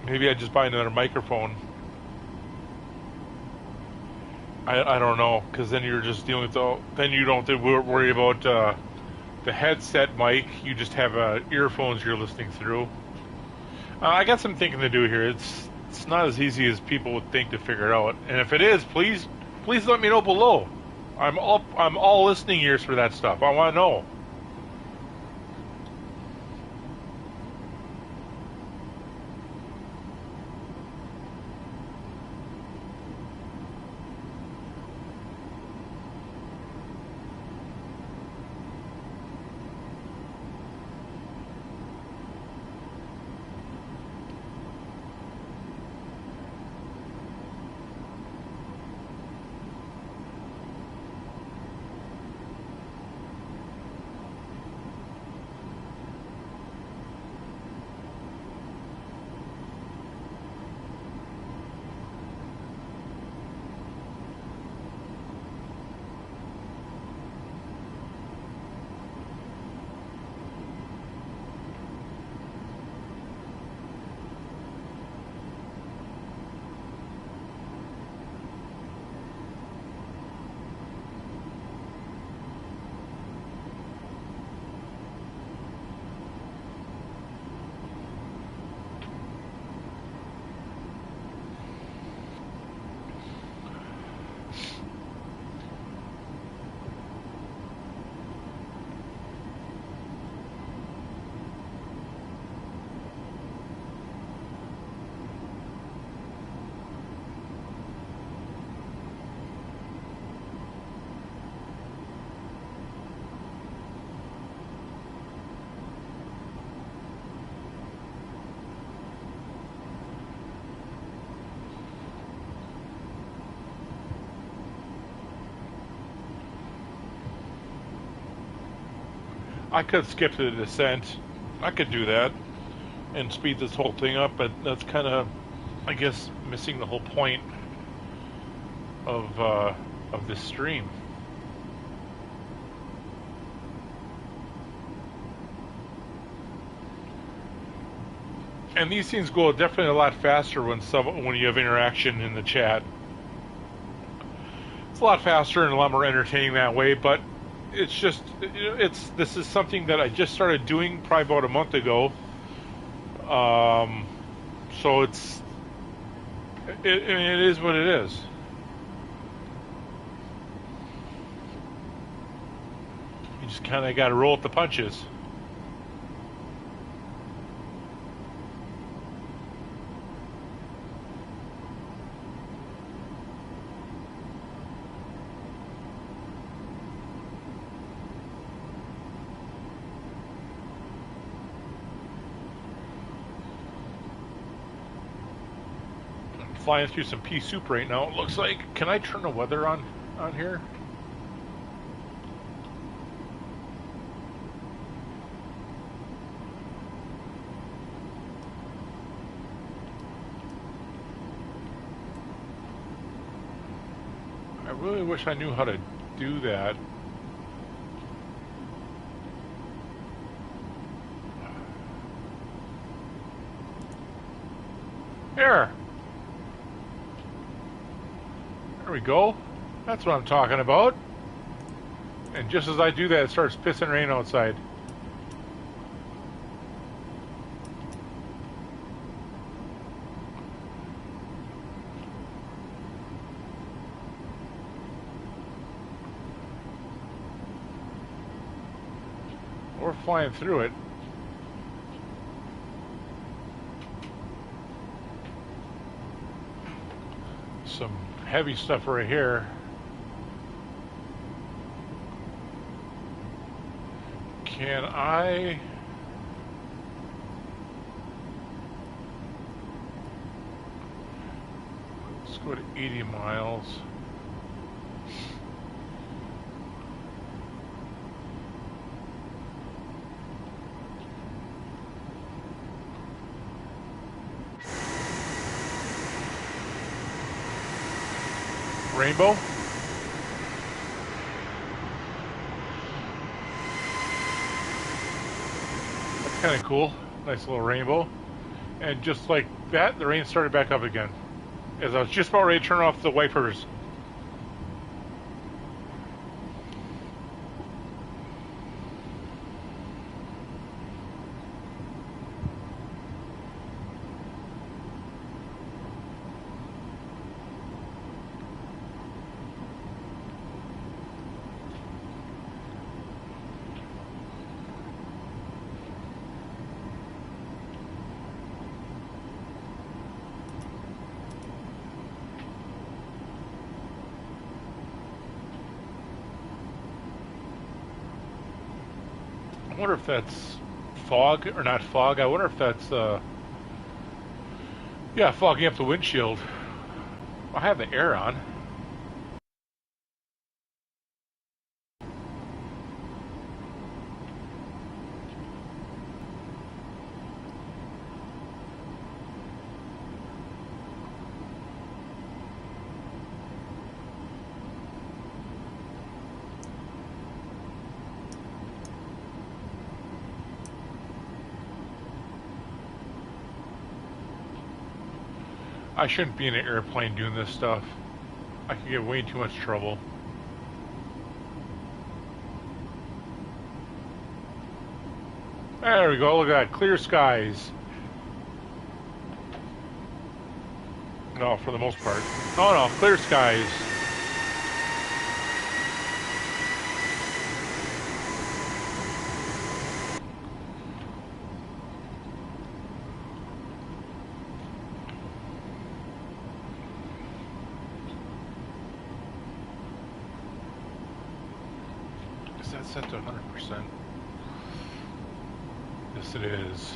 S2: Maybe I just buy another microphone. I don't know, because then you're just dealing with then you don't have to worry about the headset mic. You just have earphones you're listening through. I got some thinking to do here. It's not as easy as people would think to figure out. And if it is, please let me know below. I'm all listening ears for that stuff. I want to know. I could skip to the descent. I could do that and speed this whole thing up, but that's kind of, I guess, missing the whole point of this stream. And these things go definitely a lot faster when you have interaction in the chat. It's a lot faster and a lot more entertaining that way, but it's just, this is something that I just started doing probably about a month ago. So it is what it is. You just kind of got to roll with the punches. Flying through some pea soup right now, it looks like. Can I turn the weather on here? I really wish I knew how to do that. Here. There we go. That's what I'm talking about. And just as I do that, it starts pissing rain outside. We're flying through it. Some heavy stuff right here. Can I... Let's go to 80 miles. Rainbow. That's kind of cool. Nice little rainbow. And just like that, the rain started back up again. As I was just about ready to turn off the wipers. I wonder if that's fog, or not fog. I wonder if that's, yeah, fogging up the windshield. I have the air on. I shouldn't be in an airplane doing this stuff. I could get way too much trouble. There we go, look at that, clear skies. No, for the most part. Oh no, clear skies. Is that set to 100%? Yes, it is.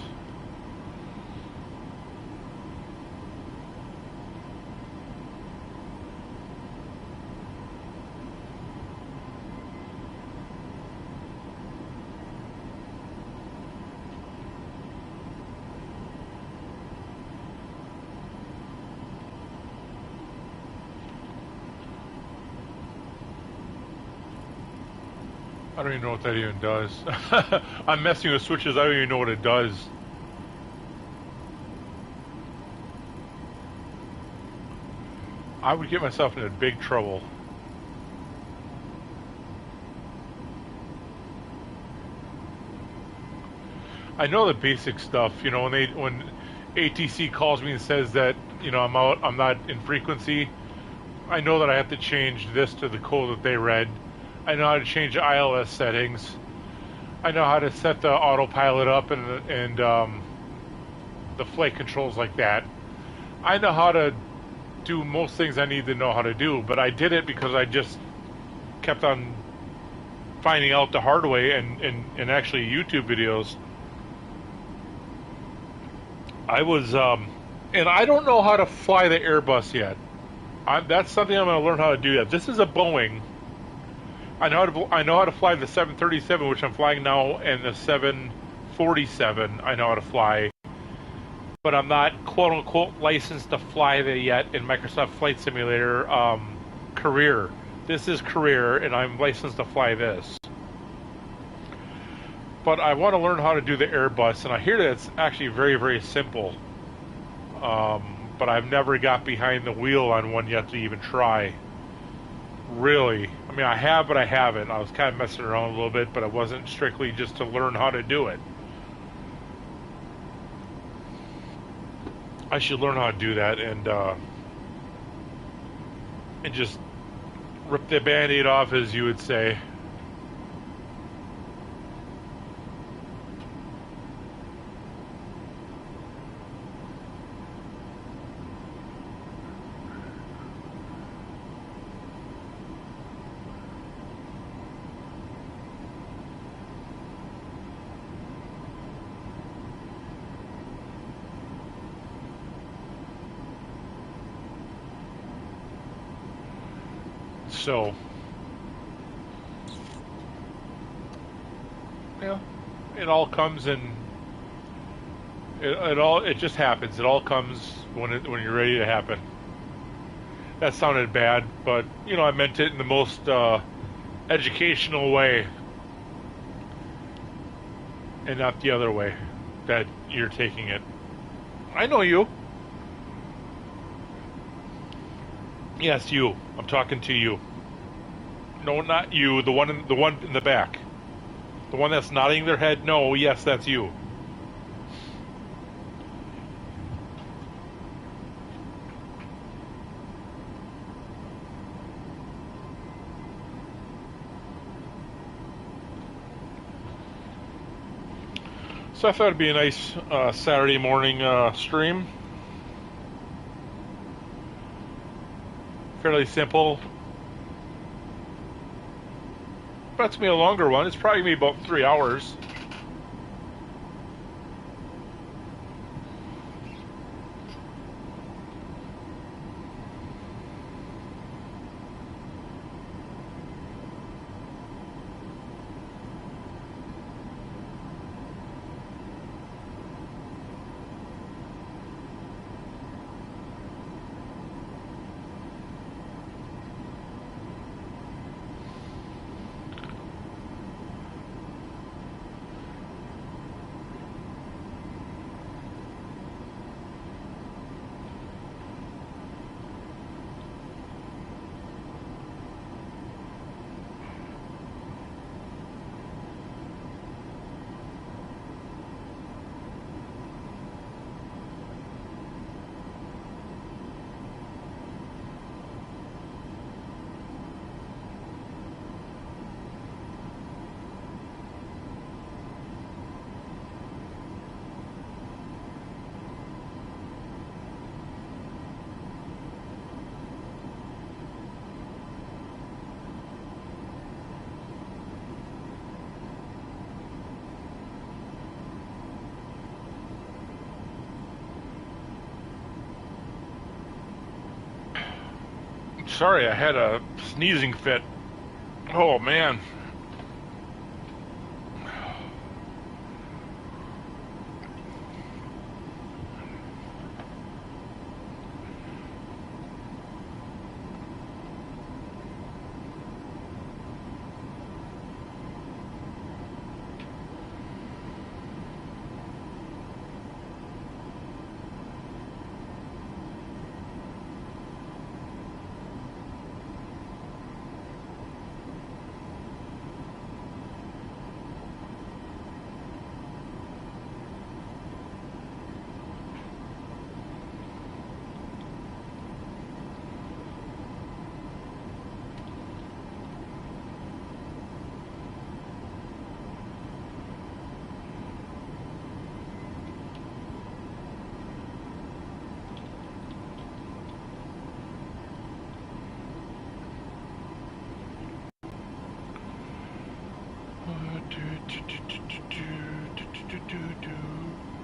S2: I don't even know what that even does. I'm messing with switches. I don't even know what it does. I would get myself into big trouble. I know the basic stuff. You know, when ATC calls me and says that, you know, I'm not in frequency, I know that I have to change this to the code that they read. I know how to change ILS settings. I know how to set the autopilot up and the flight controls like that. I know how to do most things I need to know how to do, but I did it because I just kept on finding out the hard way and actually YouTube videos. I was, and I don't know how to fly the Airbus yet. That's something I'm going to learn how to do yet. This is a Boeing. I know how to fly the 737, which I'm flying now, and the 747. I know how to fly, but I'm not quote unquote licensed to fly that yet in Microsoft Flight Simulator career. This is career, and I'm licensed to fly this. But I want to learn how to do the Airbus, and I hear that it's actually very, very simple. But I've never got behind the wheel on one yet to even try. Really. I mean, I have, but I haven't. I was kind of messing around a little bit, but it wasn't strictly just to learn how to do it. I should learn how to do that and just rip the Band-Aid off, as you would say. So, yeah, it all comes in. It just happens. It all comes when you're ready to happen. That sounded bad, but you know I meant it in the most educational way, and not the other way that you're taking it. I know you. Yes, you. I'm talking to you. No, not you. The one in the back. The one that's nodding their head. No, yes, that's you. So I thought it'd be a nice Saturday morning stream. Fairly simple. That's me a longer one. It's probably me about 3 hours. Sorry, I had a sneezing fit. Oh, man.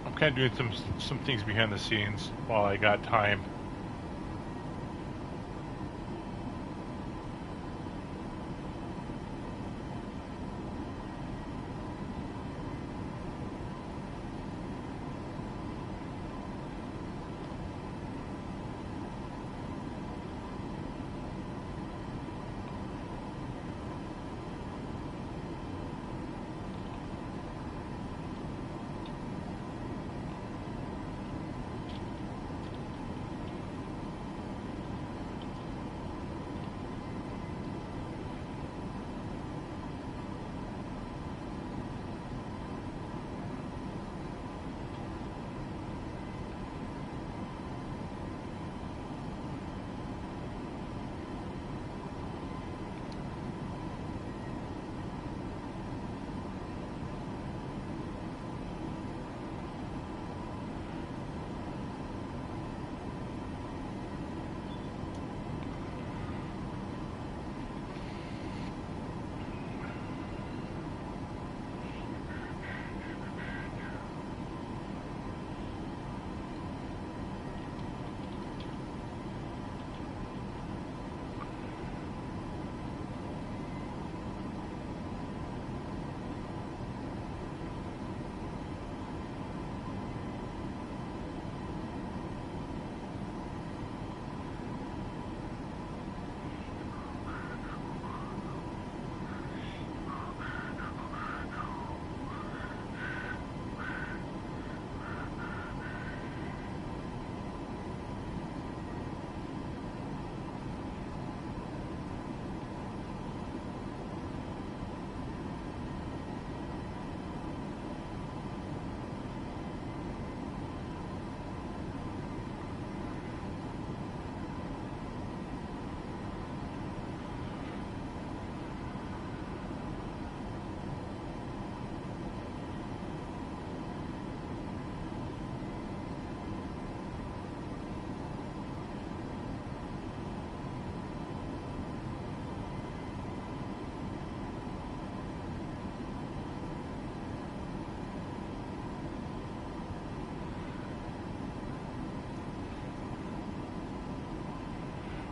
S2: I'm kind of doing some things behind the scenes while I got time.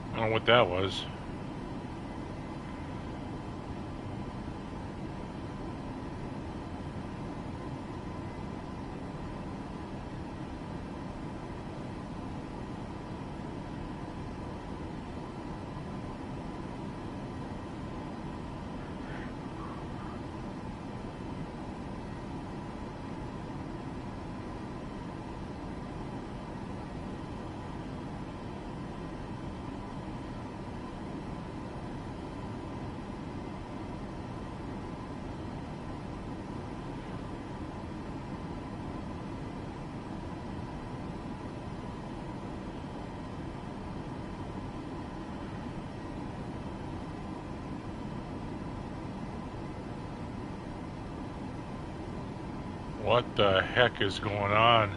S2: I don't know what that was. What the heck is going on?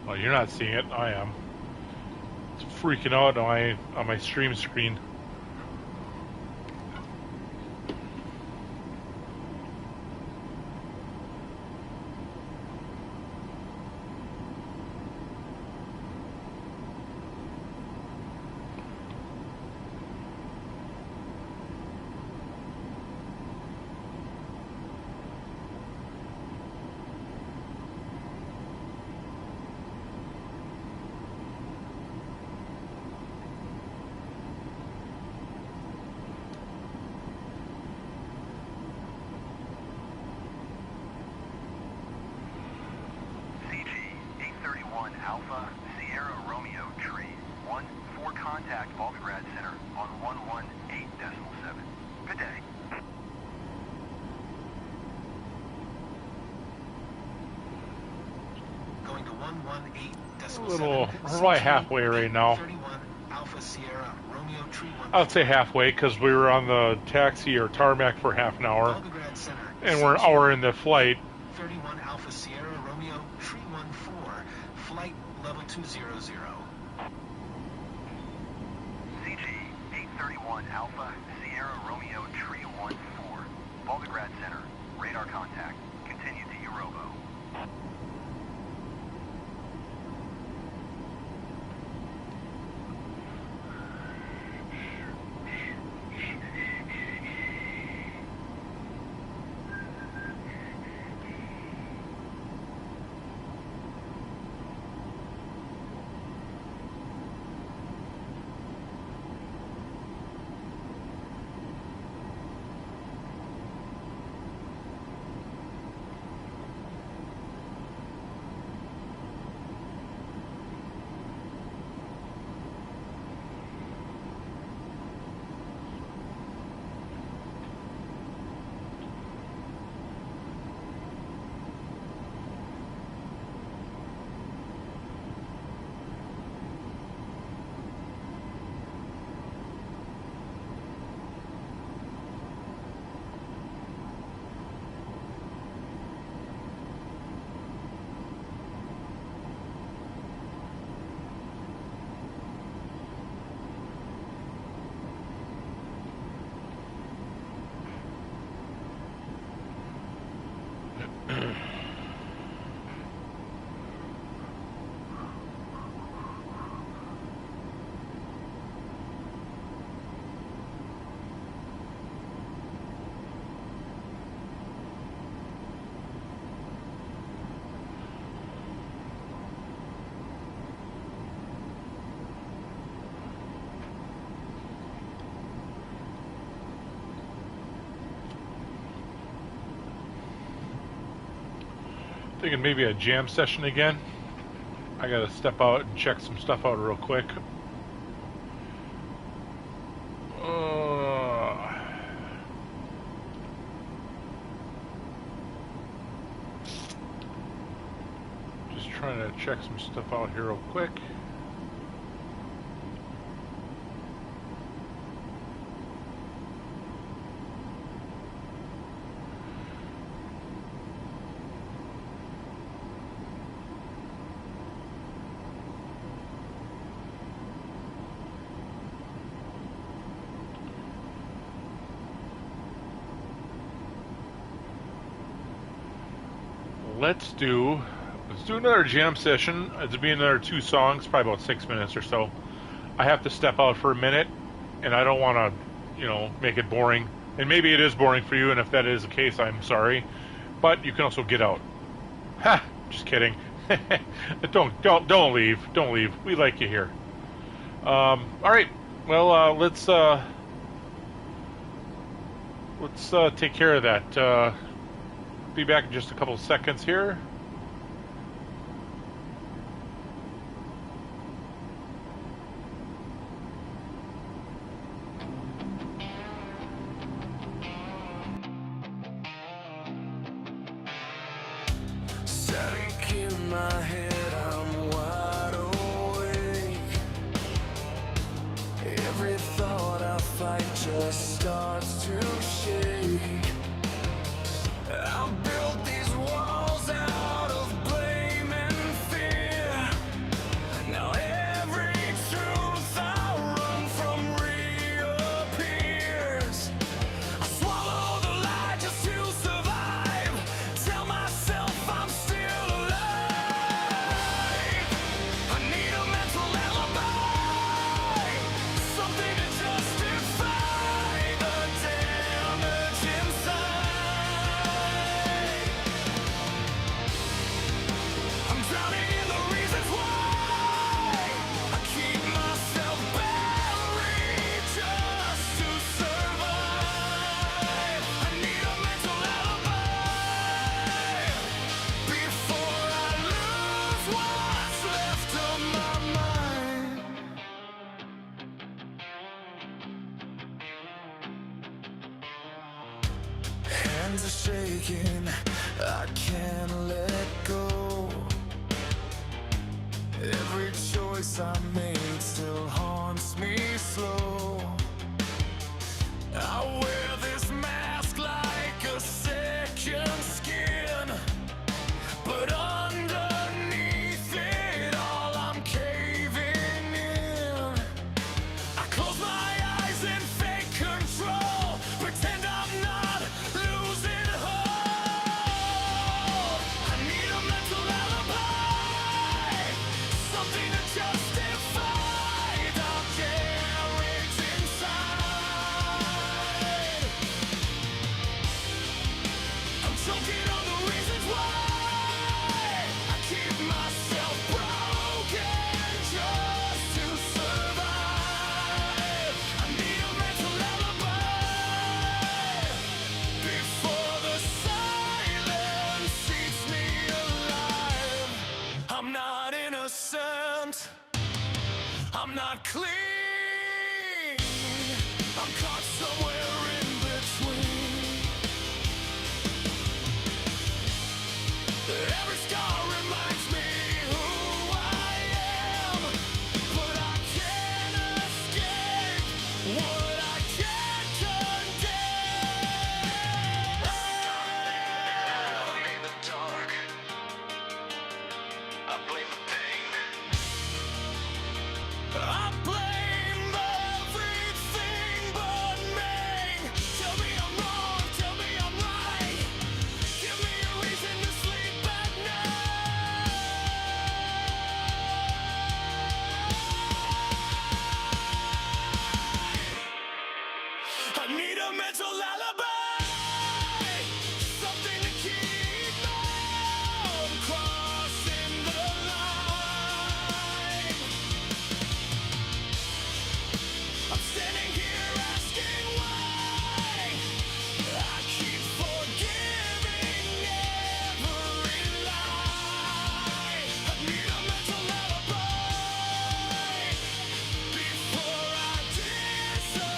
S2: Well, you're not seeing it. I am. It's freaking out on my stream screen.
S5: Alpha, Sierra Romeo Tree, 1 for contact Volgograd Center on 118.7. Good day.
S4: Going to 118.7.
S2: We're probably halfway right now.
S4: 31 Alpha Sierra Romeo Tree 1.
S2: I would say halfway because we were on the taxi or tarmac for half an hour,
S4: Volgograd Center.
S2: and we're an hour in the flight.
S4: 31 Alpha Sierra Romeo Tree 14, flight level 200.
S5: CG 831 Alpha Sierra Romeo Tree 14.
S8: Volgograd Center. Radar contact. Continue to Eurovo.
S2: Thinking maybe a jam session again. I gotta step out and check some stuff out real quick. Just trying to check some stuff out here real quick. Let's do another jam session. It'll be another 2 songs, probably about 6 minutes or so. I have to step out for a minute, and I don't want to, you know, make it boring. And maybe it is boring for you, and if that is the case, I'm sorry. But you can also get out. Ha! Just kidding. Don't leave. Don't leave. We like you here. All right. Well, let's take care of that. Be back in just a couple of seconds here.
S7: Static in my head, I'm wide awake. Every thought I fight just starts to shake. I built these walls out of blame and fear. Now every truth I run from reappears. I swallow the lie just to survive. Tell myself I'm still alive. I need a mental alibi, something to justify the damage inside. I'm drowning in the reasons why I keep myself buried just to survive. I need a mental alibi before I lose what's left of my mind. Hands are shaking, I can't let go. Every choice I made still haunts me slow. I wear this mask like a second skin, but underneath it all I'm caving in. I close my eyes and fake control, pretend I'm not losing not clean. I'm caught somewhere in between. Every scar reminds me who I am, but I can't escape what I can't condemn. In the dark, I blame the pain. I blame everything but me. Tell me I'm wrong, tell me I'm right. Give me a reason to sleep at night. I need a mental alibi, something to keep me from crossing the line. I'm standing here asking why I keep forgiving every lie. I need a mental alibi before I disappear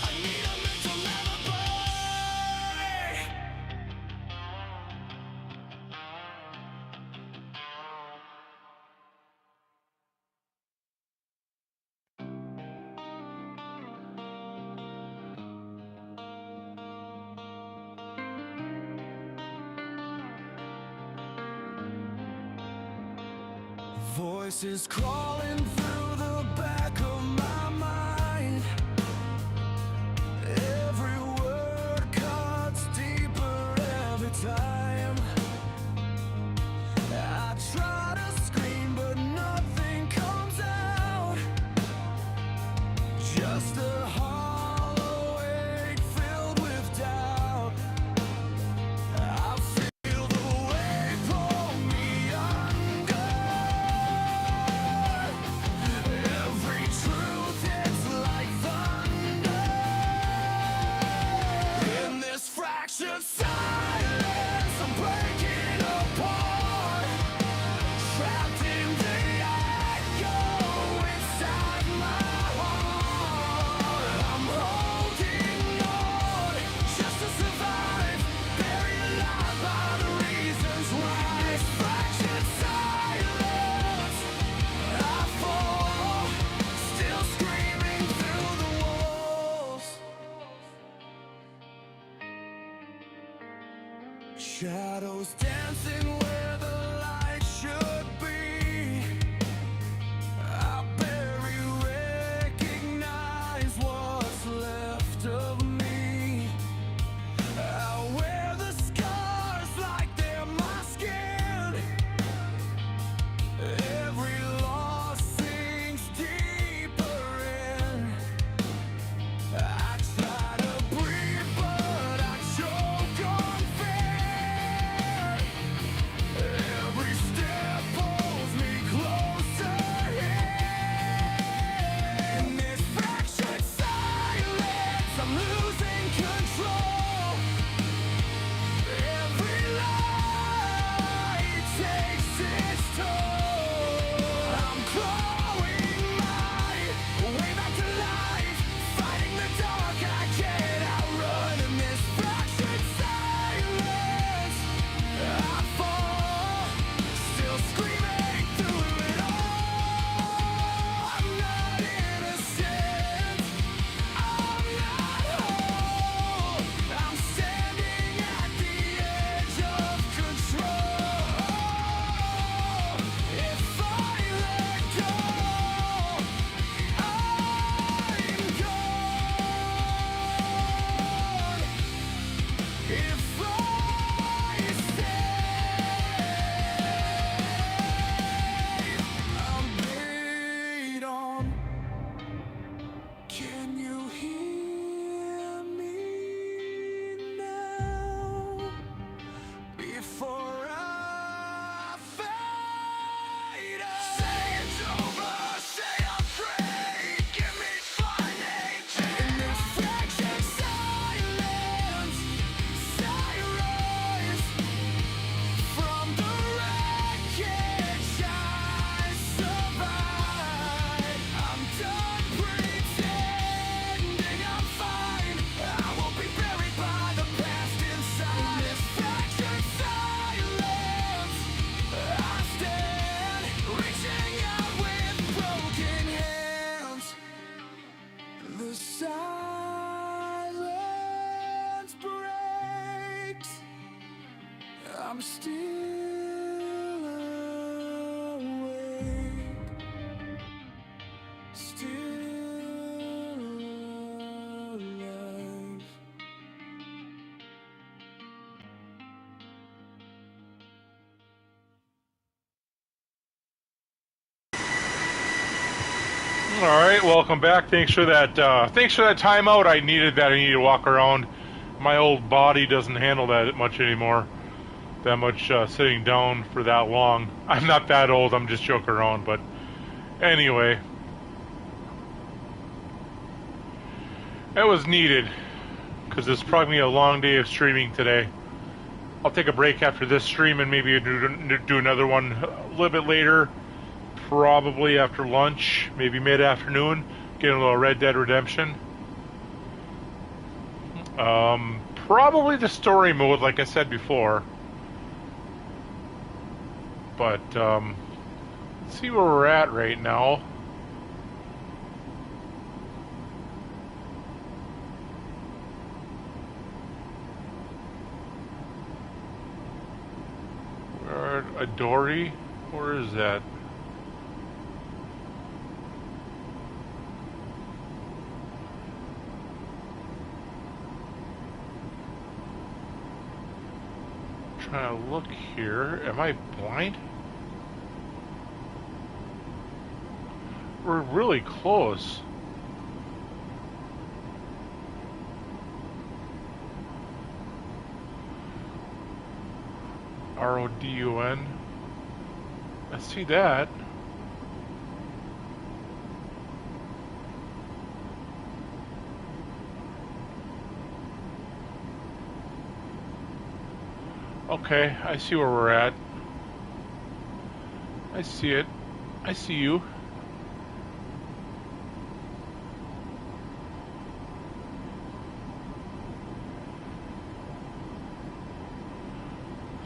S7: I need a mental alibi. Voices crawling through the back of my mind. Every word cuts deeper every time. I try to scream, but nothing comes out. Just a hollow ache filled with doubt. I feel the weight pull me under. Every truth hits like thunder. In this fractured silence, I'm breaking apart. Trapped in the echo inside my heart. I'm holding on just to survive, buried alive by the reasons why. This fractured silence, I fall, still screaming through the walls. Shadows dancing where the light should be. I barely recognize what's left of me. I wear the scars like they're my skin. Every loss sinks deeper in. I try to breathe, but I choke on fear. I'm still awake, still alive.
S2: All right, welcome back. Thanks for that. Thanks for that timeout. I needed that. I needed to walk around. My old body doesn't handle that much anymore. That much sitting down for that long. I'm not that old. I'm just joking around. But anyway, it was needed because it's probably a long day of streaming today. I'll take a break after this stream and maybe do another one a little bit later. Probably after lunch, maybe mid-afternoon, get a little Red Dead Redemption. Probably the story mode, like I said before. But, let's see where we're at right now. We're at Adori. Where is that? Trying to look here. Am I blind? We're really close. RODUN. I see that. Okay, I see where we're at. I see it. I see you.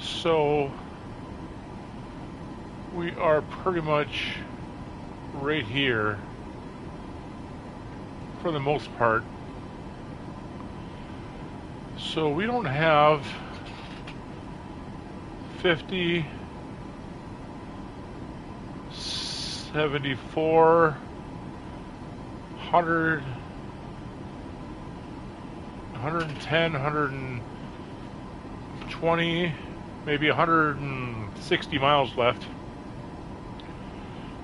S2: So we are pretty much right here for the most part. So we don't have 50, 74, 100, 110, 120, maybe 160 miles left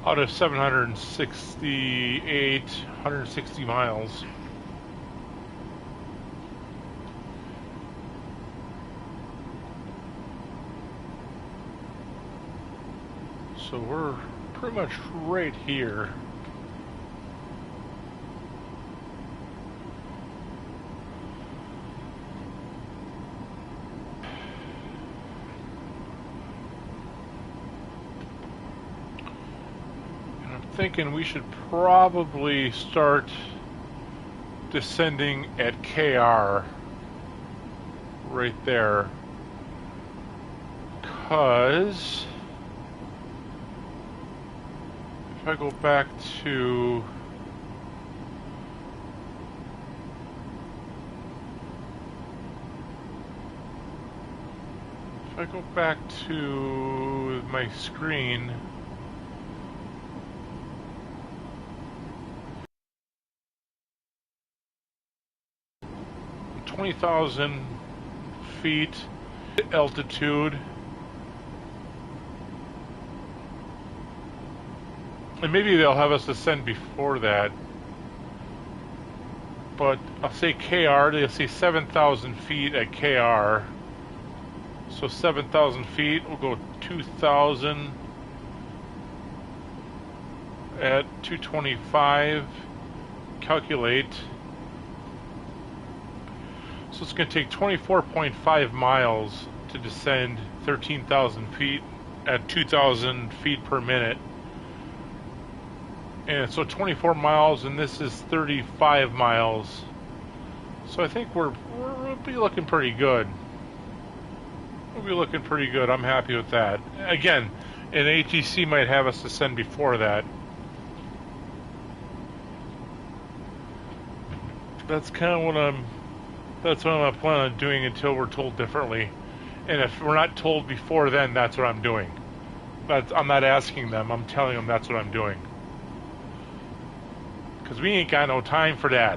S2: out of 768, 160 miles. So we're pretty much right here. And I'm thinking we should probably start descending at KR right there. 'Cause if I go back to my screen, $20,000 feet altitude. And maybe they'll have us ascend before that. But I'll say KR, they'll say 7,000 feet at KR. So 7,000 feet, we'll go 2,000 at 225. Calculate. So it's going to take 24.5 miles to descend 13,000 feet at 2,000 feet per minute. And so 24 miles, and this is 35 miles. So I think we'll be looking pretty good. We'll be looking pretty good. I'm happy with that. Again, an ATC might have us ascend before that. That's kind of what I'm planning on doing until we're told differently. And if we're not told before then, that's what I'm doing. I'm not asking them, I'm telling them that's what I'm doing. Because we ain't got no time for that.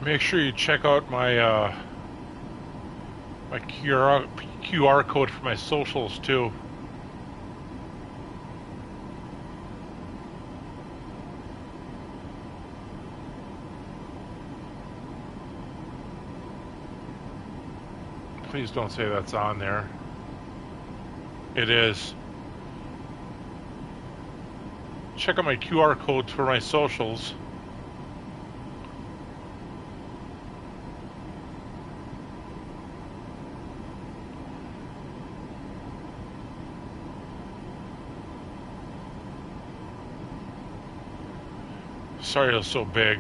S2: Make sure you check out my my QR code for my socials too. Please don't say that's on there. It is. Check out my QR codes for my socials. Sorry it was so big.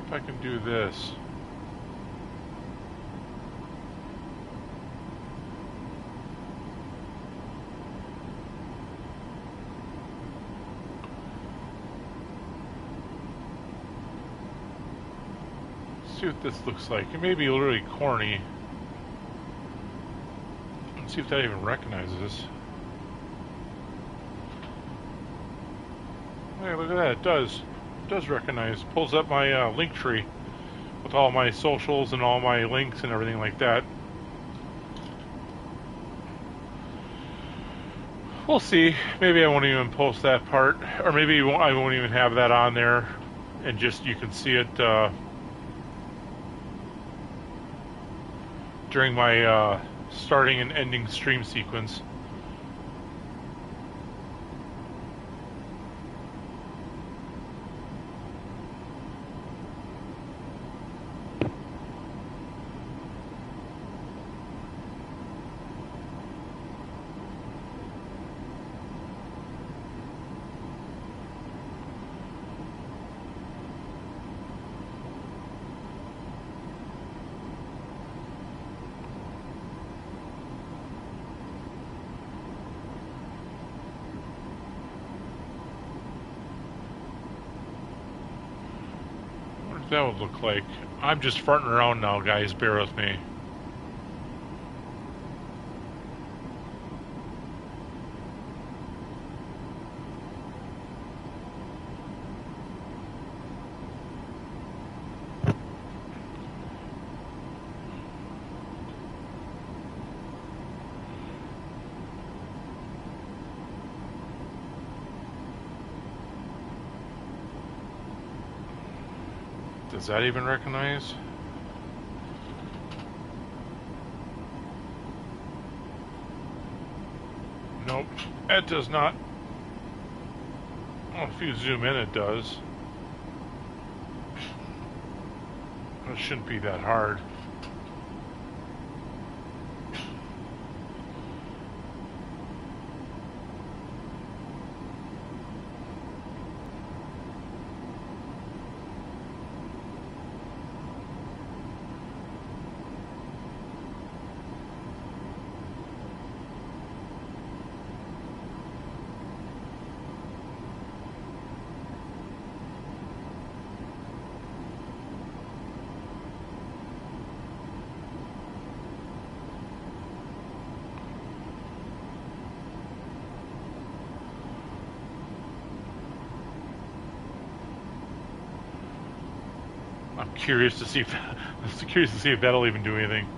S2: If I can do this. See what this looks like. It may be literally corny. Let's see if that even recognizes this. Hey, look at that. It does. Does recognize. Pulls up my link tree with all my socials and all my links and everything like that. We'll see. Maybe I won't even post that part, or maybe I won't even have that on there, and just you can see it during my starting and ending stream sequence. That would look like. I'm just farting around now, guys. Bear with me. Does that even recognize? Nope, it does not. Oh, if you zoom in, it does. It shouldn't be that hard. I'm curious to see if that'll even do anything.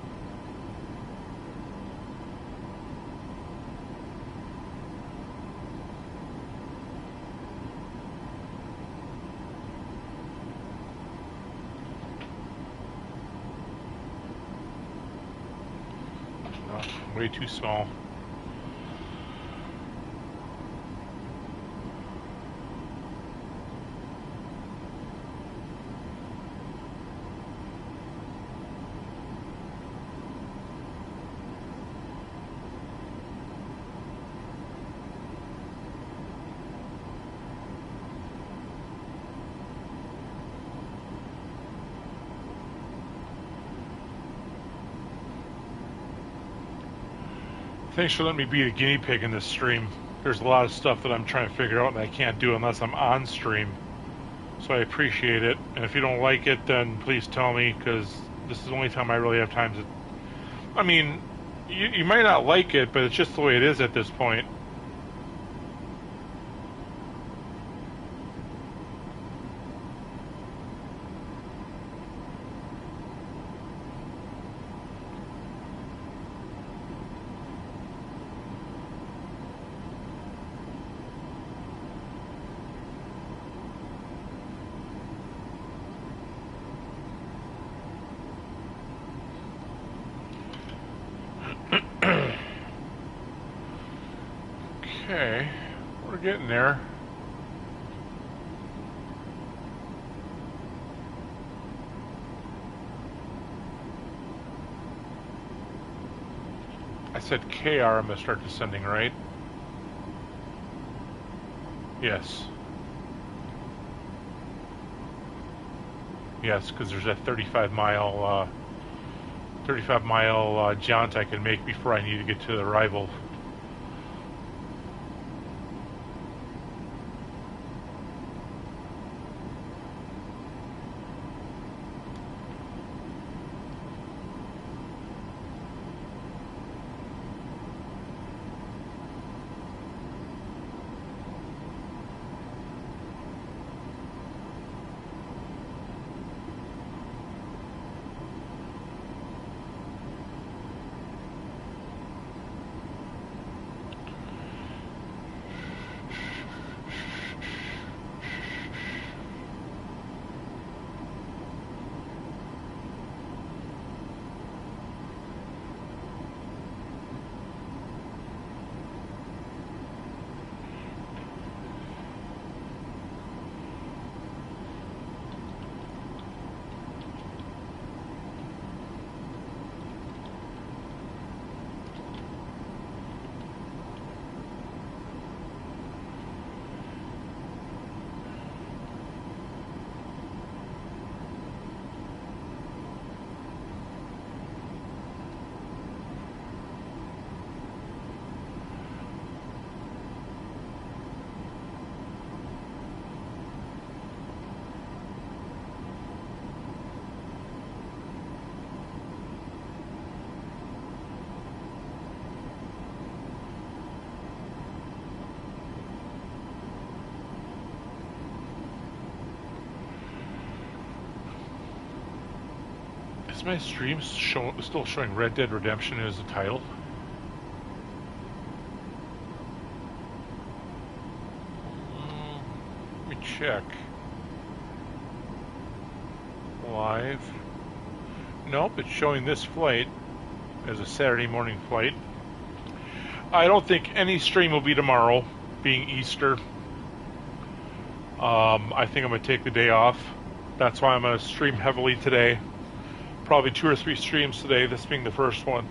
S2: Oh, way too small. Thanks for letting me be the guinea pig in this stream. There's a lot of stuff that I'm trying to figure out and I can't do unless I'm on stream. So I appreciate it. And if you don't like it, then please tell me, because this is the only time I really have time to... I mean, you might not like it, but it's just the way it is at this point. Okay, we're getting there. I said KR, I'm going to start descending, right? Yes. Yes, because there's that 35 mile jaunt I can make before I need to get to the rival. Is my stream still showing Red Dead Redemption as the title? Let me check. Live. Nope, it's showing this flight as a Saturday morning flight. I don't think any stream will be tomorrow, being Easter. I think I'm going to take the day off. That's why I'm going to stream heavily today. Probably 2 or 3 streams today, this being the first one.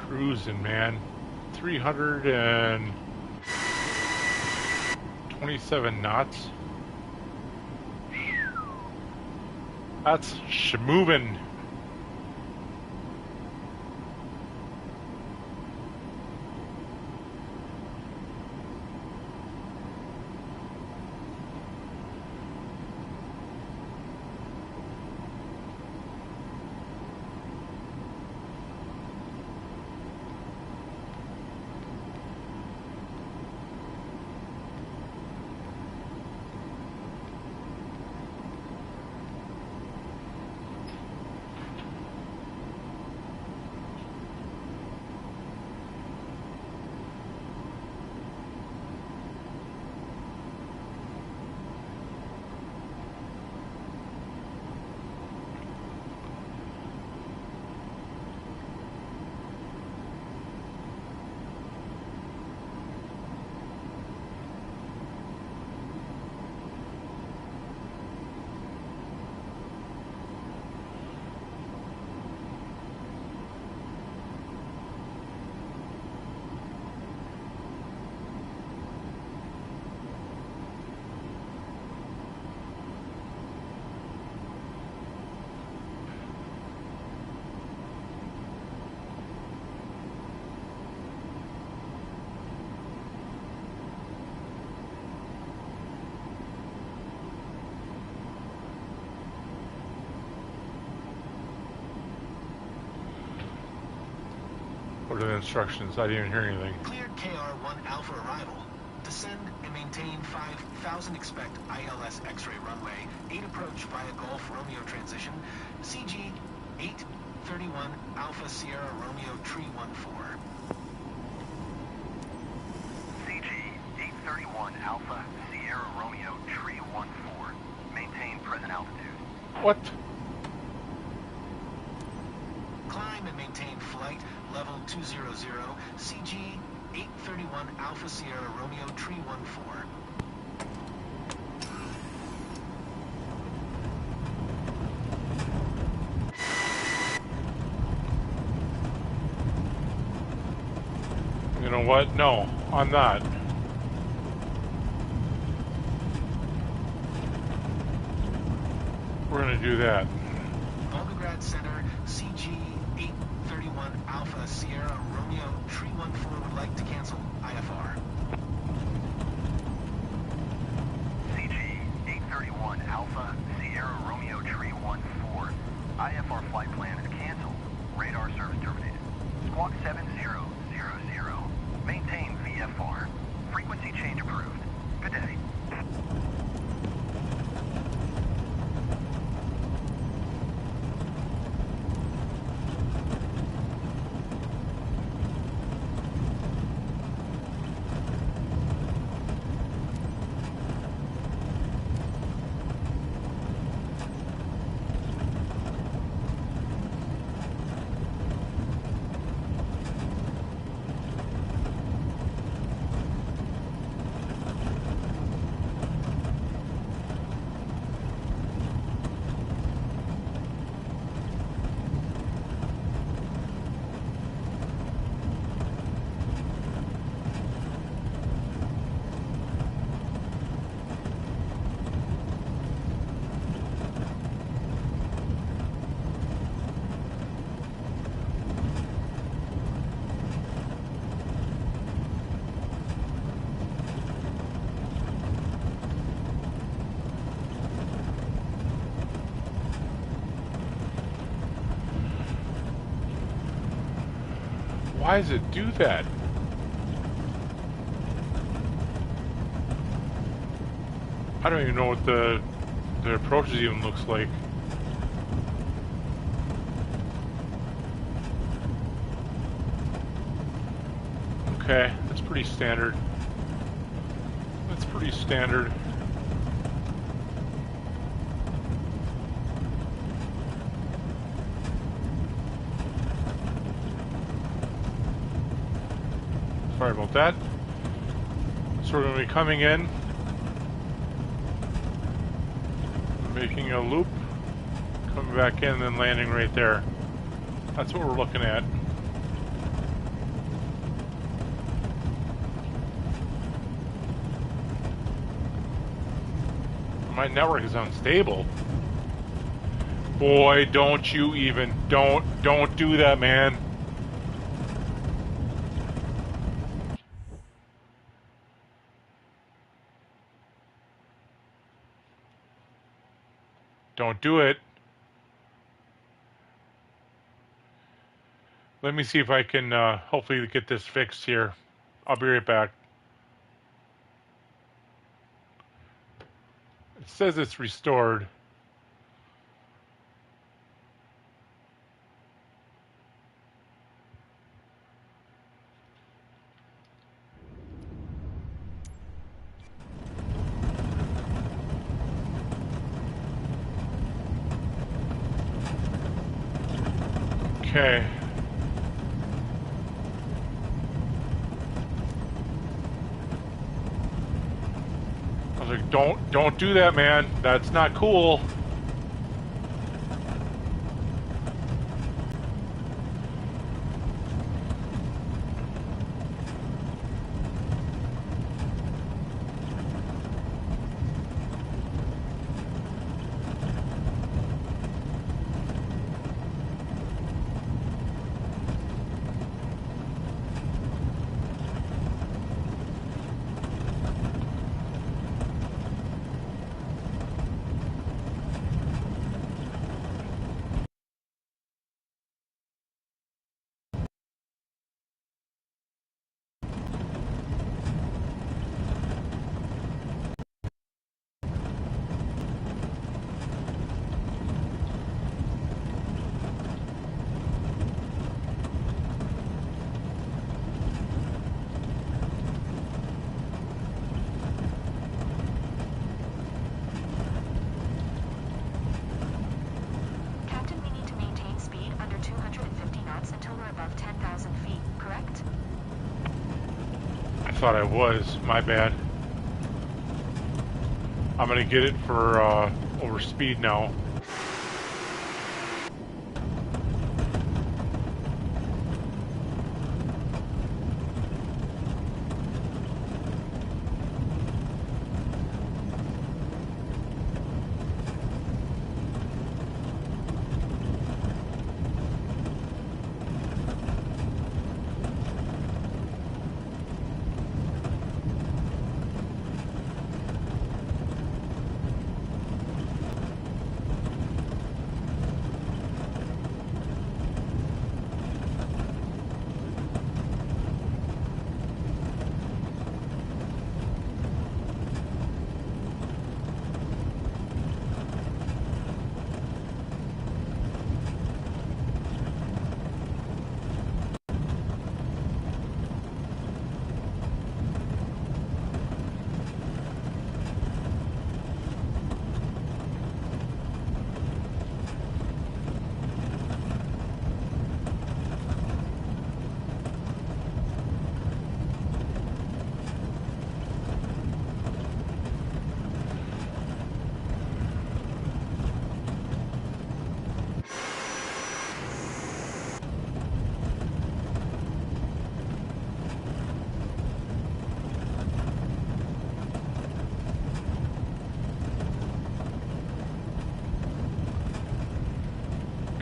S2: Cruising, man. 327 knots. That's schmovin'. What are the instructions? I didn't even hear anything.
S4: Cleared KR-1 Alpha arrival. Descend and maintain 5,000 expect ILS X-ray runway, 8 approach via Golf Romeo transition, CG 831 Alpha Sierra Romeo Tree 14.
S8: CG 831 Alpha Sierra Romeo Tree 14. Maintain present altitude.
S2: What?
S4: Climb and maintain flight level 200, CG 831 Alpha Sierra Romeo Tree 14.
S2: You know what? No, I'm not. We're gonna do that.
S4: Volgograd Center, CG 831 Alpha Sierra Romeo Tree 14 would like to cancel IFR.
S8: CG 831 Alpha Sierra Romeo Tree 14. IFR flight plan is canceled. Radar service terminated. Squawk 7000. Maintain VFR. Frequency change approved. Good day.
S2: Why does it do that? I don't even know what the approach even looks like. Okay, that's pretty standard. That's pretty standard. Sorry about that. So we're going to be coming in, making a loop, coming back in, and then landing right there. That's what we're looking at. My network is unstable. Boy, don't you even, don't do that, man. Don't do it. Let me see if I can hopefully get this fixed here. I'll be right back. It says it's restored. Okay. I was like, don't do that, man. That's not cool.
S6: Captain, we need to maintain speed under 250 knots until we're above 10,000 feet, correct?
S2: I thought I was. My bad. I'm gonna get it for over speed now.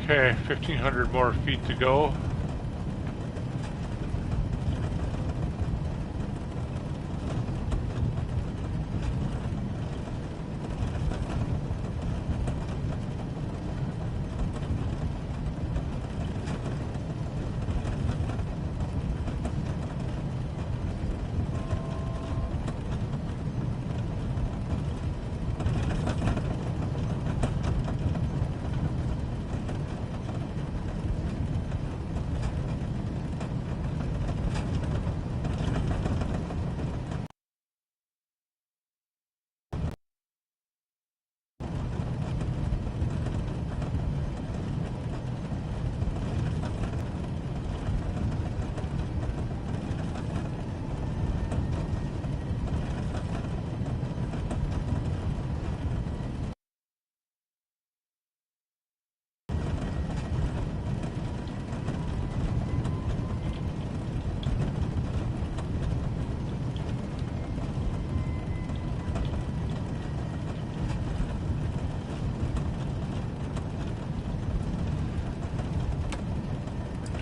S2: Okay, 1,500 more feet to go.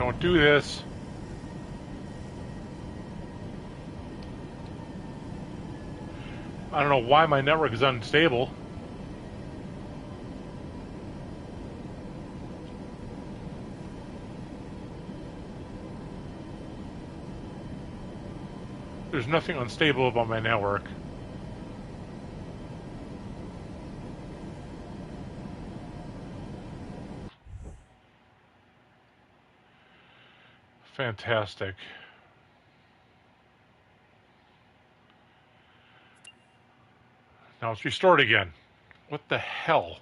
S2: Don't do this. I don't know why my network is unstable. There's nothing unstable about my network. Fantastic. Now it's restored again. What the hell?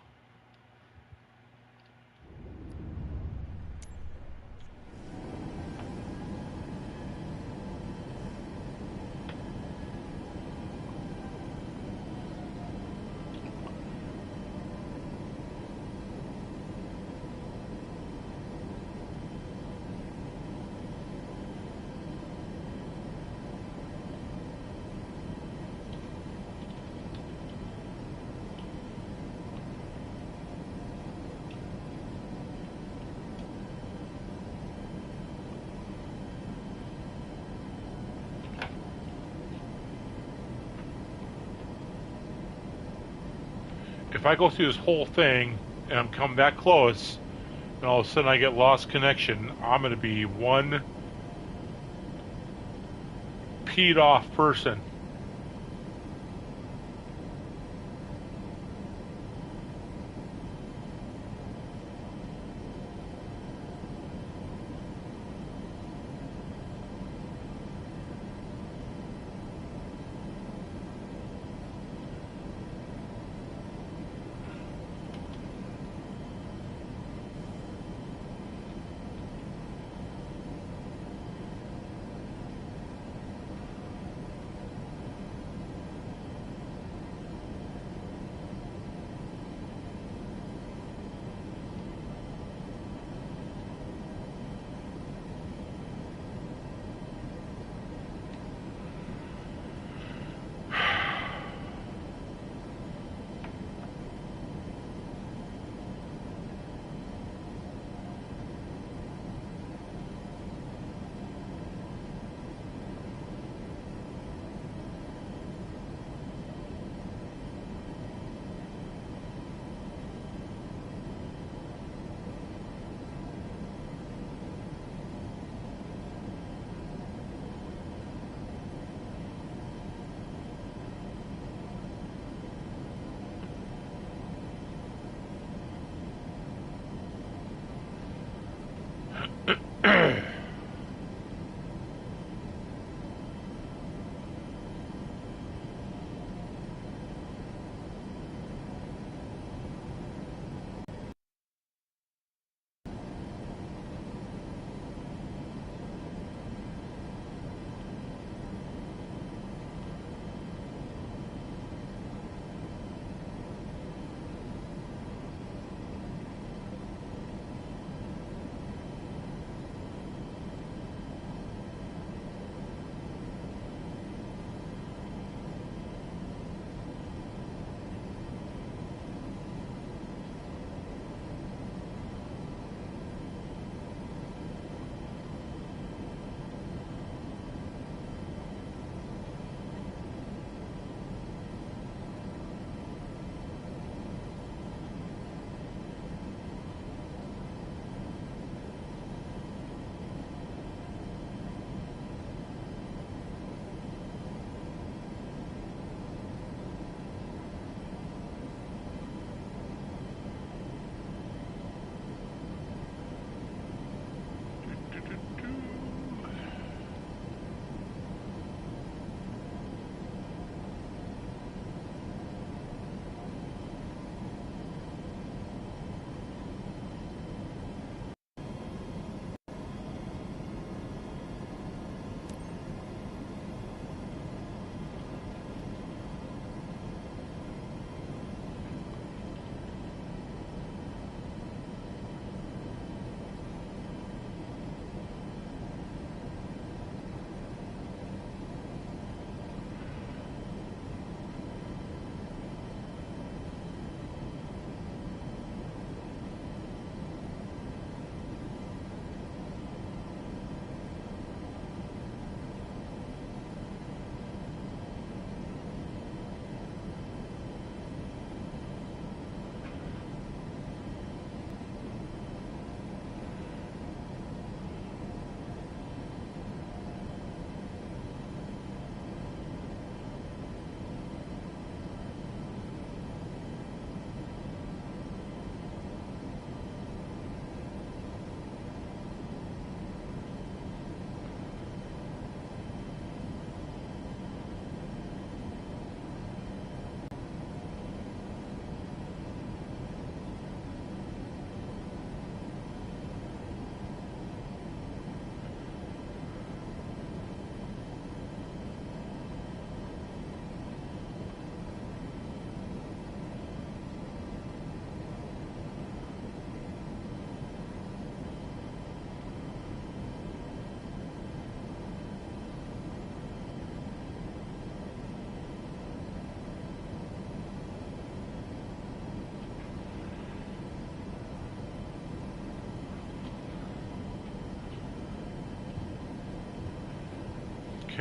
S2: If I go through this whole thing and I'm come that close, and all of a sudden I get lost connection, I'm going to be one peed off person.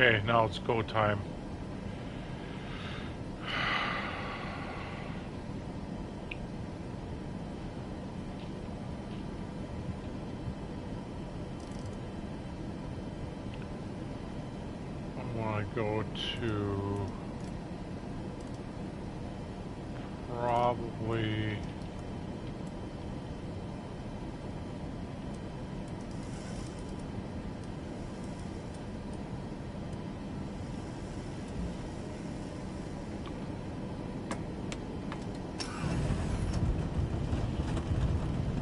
S2: Okay, now it's go time. I want to go to probably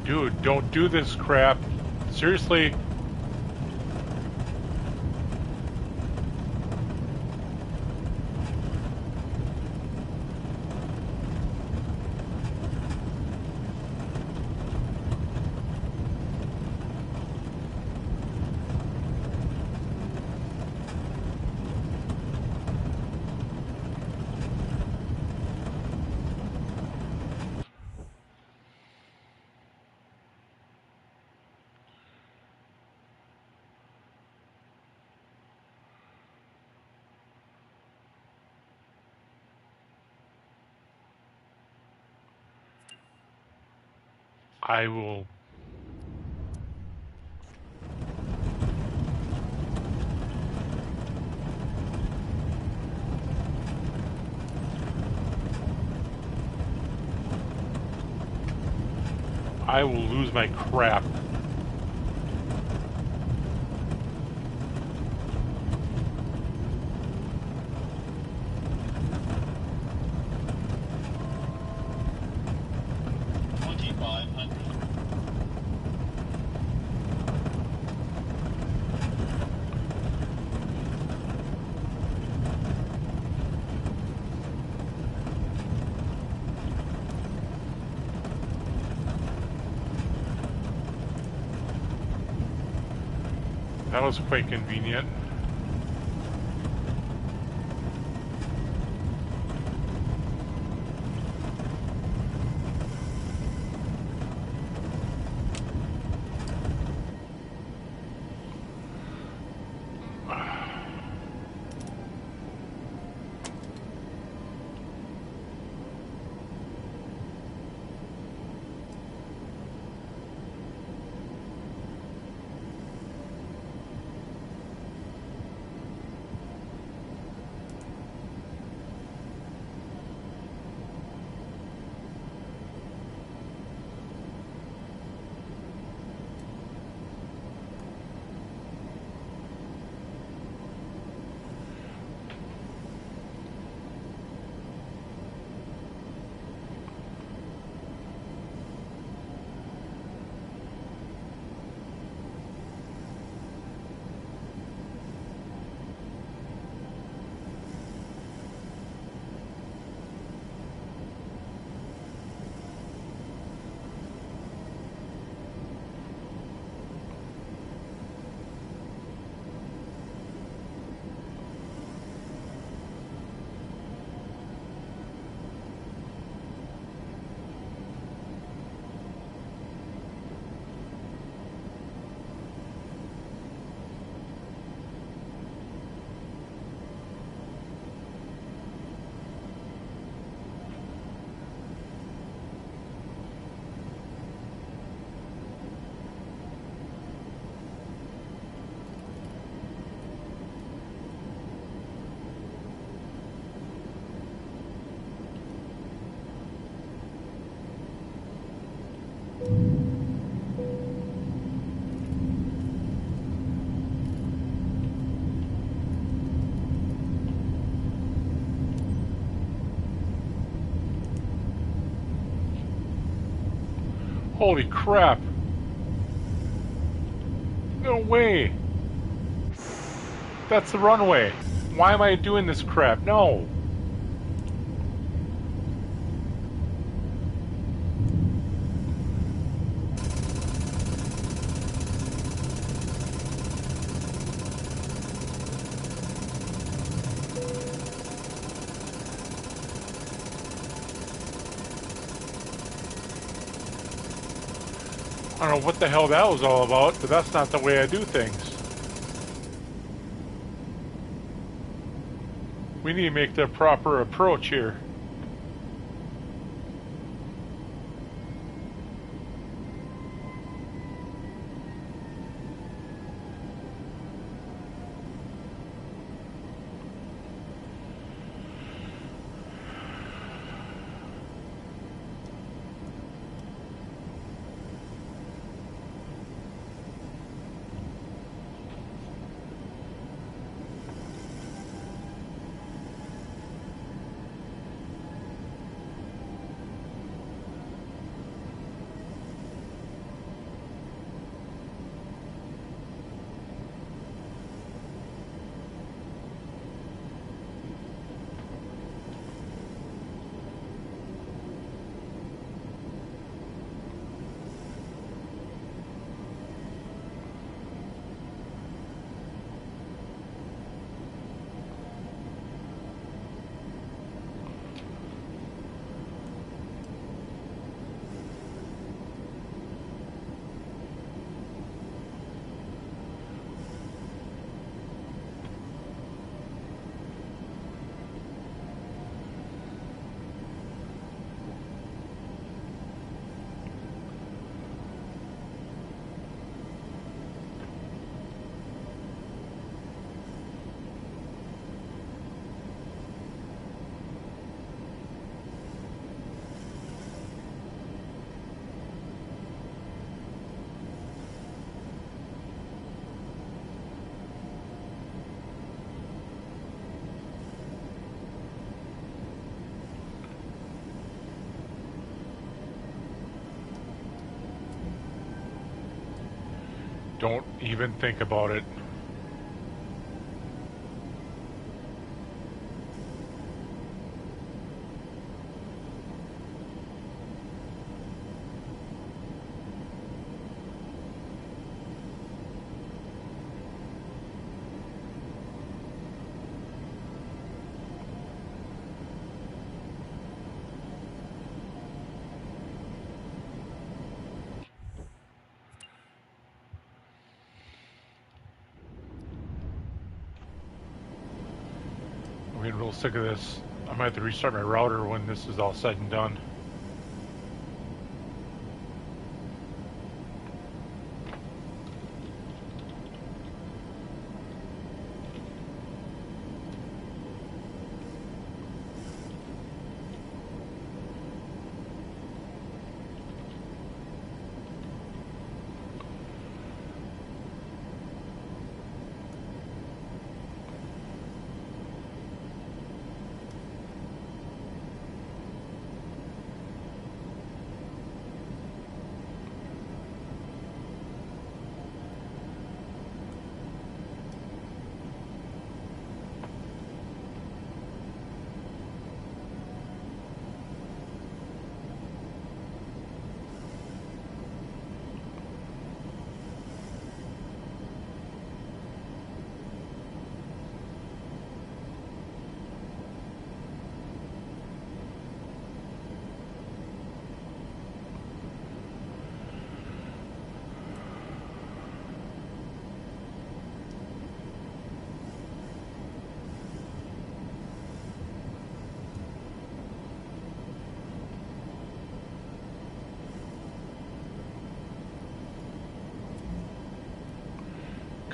S2: dude, don't do this crap. Seriously? I will. I will lose my crap. That was quite convenient. Holy crap! No way! That's the runway! Why am I doing this crap? No! I don't know what the hell that was all about, but that's not the way I do things. We need to make the proper approach here. Don't even think about it. I'm getting real sick of this. I might have to restart my router when this is all said and done.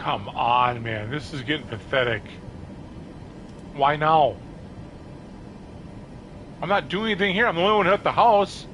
S2: Come on, man. This is getting pathetic. Why now? I'm not doing anything here. I'm the only one at the house.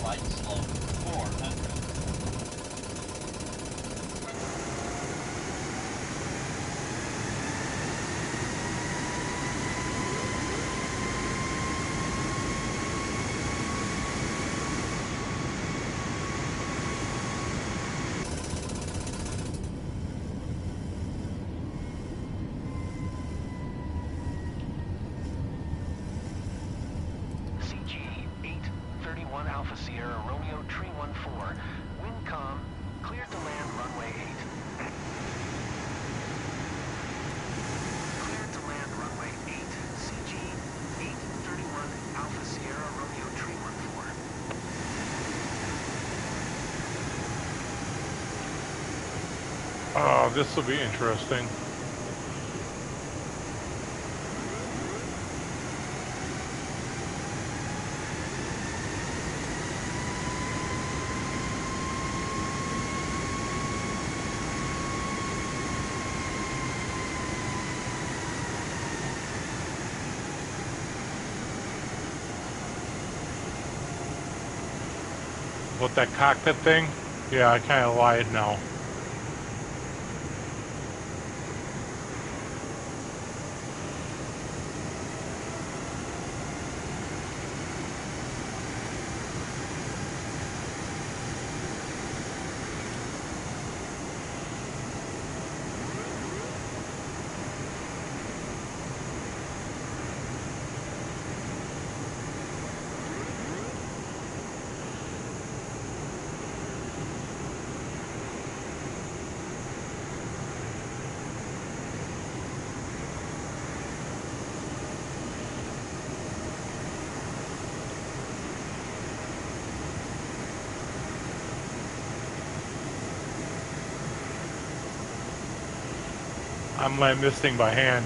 S9: flight slope 400.
S4: CG 831 Alpha Sierra Romeo Tree 14. Wind calm. Cleared to land runway 8. Cleared to land runway 8. CG 831 Alpha Sierra Romeo Tree 14.
S2: Oh, this will be interesting. What, that cockpit thing? Yeah, I kind of lied now. I'm letting this thing by hand.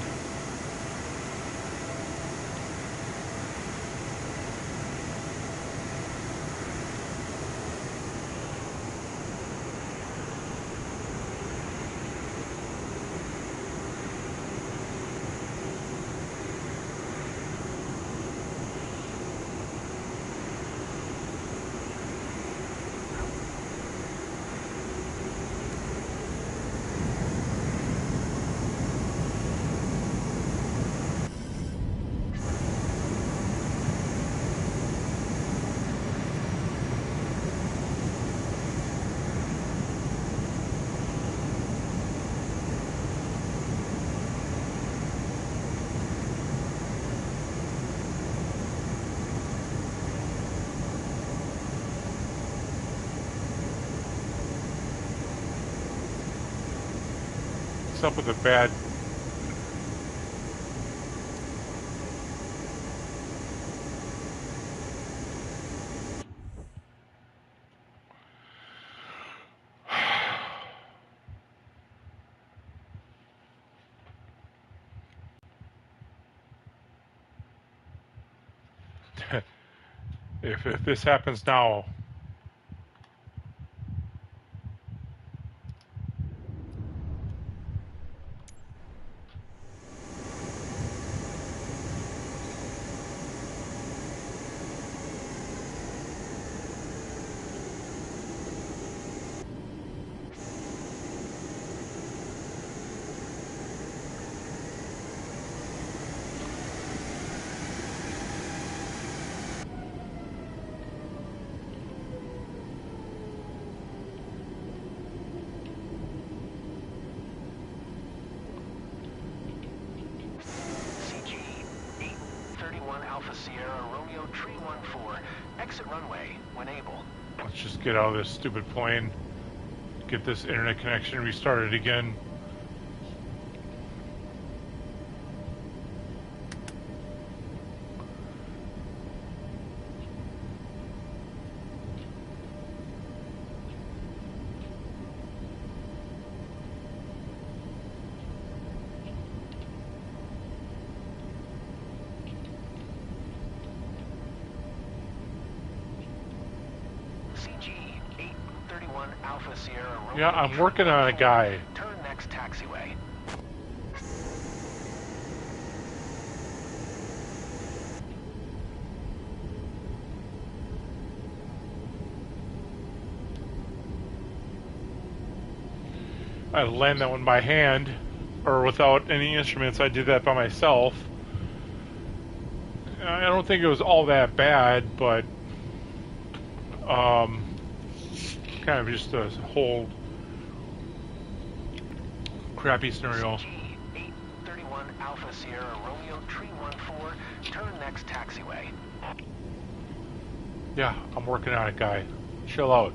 S2: What's up with the bad? If this happens now,
S4: CG 831 Alpha Sierra Romeo Tree 14. Exit runway when able.
S2: let's just get out of this stupid plane. Get this internet connection restarted again.
S4: CG 831 Alpha Sierra Romeo
S2: Yeah, I'm working on a guy.
S4: Turn next taxiway.
S2: I land that one by hand or without any instruments. I did that by myself. I don't think it was all that bad, but kind of just a whole crappy scenario.
S4: CG 831 Alpha Sierra Romeo Tree 14, turn next taxiway.
S2: Yeah, I'm working on it, guy. Chill out.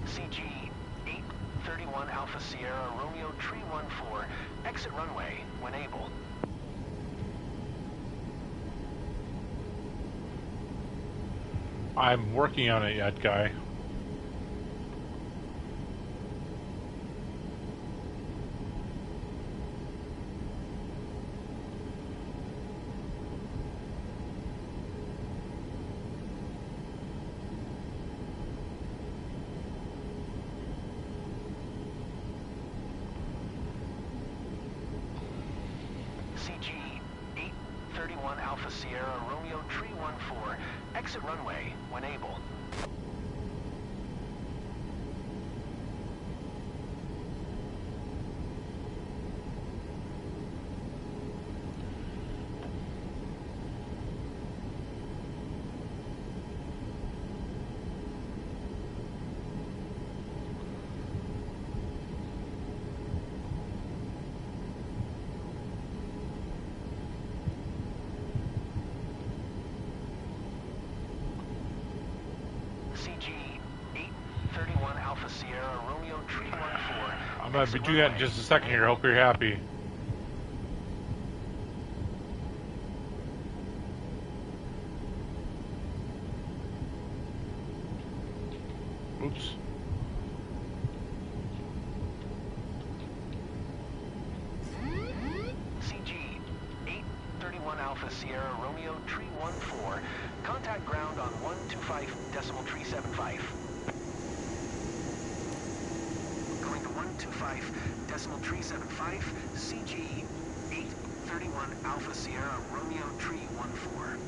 S4: CG 831 Alpha Sierra Romeo Tree 14, exit runway when able.
S2: I'm working on it yet, guy.
S4: CG 831 Alpha Sierra Romeo Tree 14, exit runway when able. CG 831 Alpha Sierra Romeo Tree 14.
S2: I'm going to be doing that in just a second here. I hope you're happy. Oops.
S4: CG 831 Alpha Sierra Romeo Tree 14. Contact ground on 125.375. Going to 125.375. CG 831 Alpha Sierra Romeo Tree 14.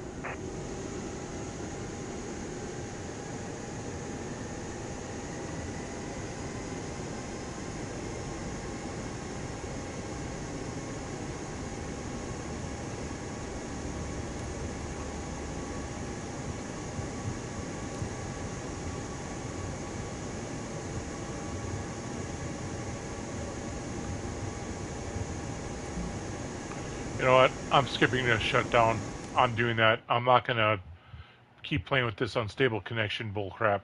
S2: You know what? I'm skipping this shutdown. I'm doing that. I'm not going to keep playing with this unstable connection bullcrap.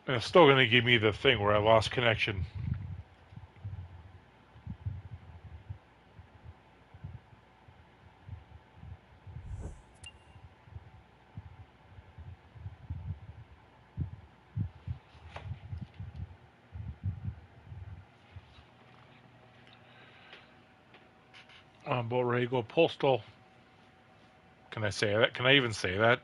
S2: And it's still going to give me the thing where I lost connection. I'm about ready to go postal. Can I say that? Can I even say that?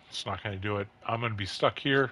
S2: It's not going to do it. I'm going to be stuck here.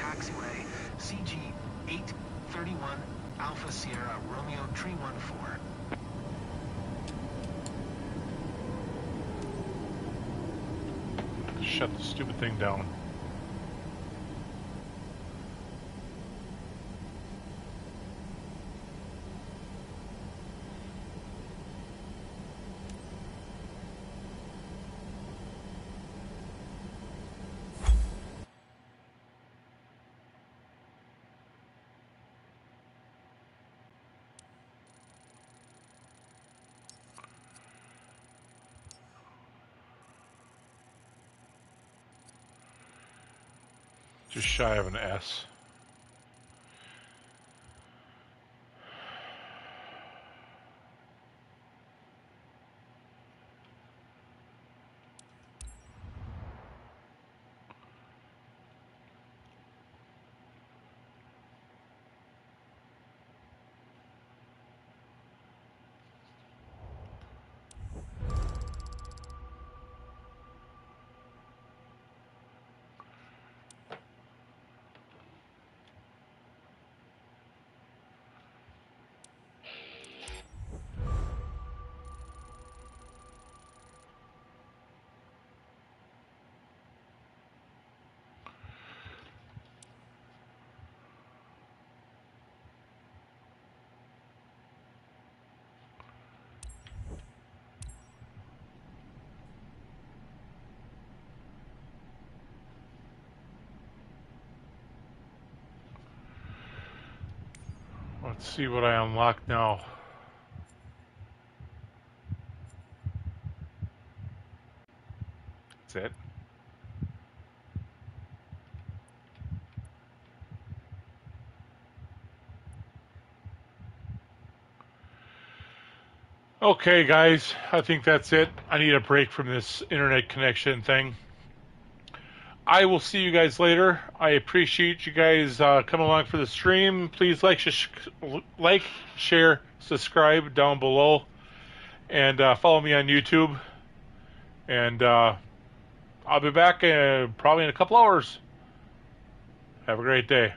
S4: taxiway, CG 831 Alpha Sierra Romeo Tree 14.
S2: Shut the stupid thing down. Just shy of an S. Let's see what I unlock now. That's it. Okay, guys, I think that's it. I need a break from this internet connection thing. I will see you guys later. I appreciate you guys coming along for the stream. Please like, share, subscribe down below, and follow me on YouTube. And I'll be back probably in a couple hours. Have a great day.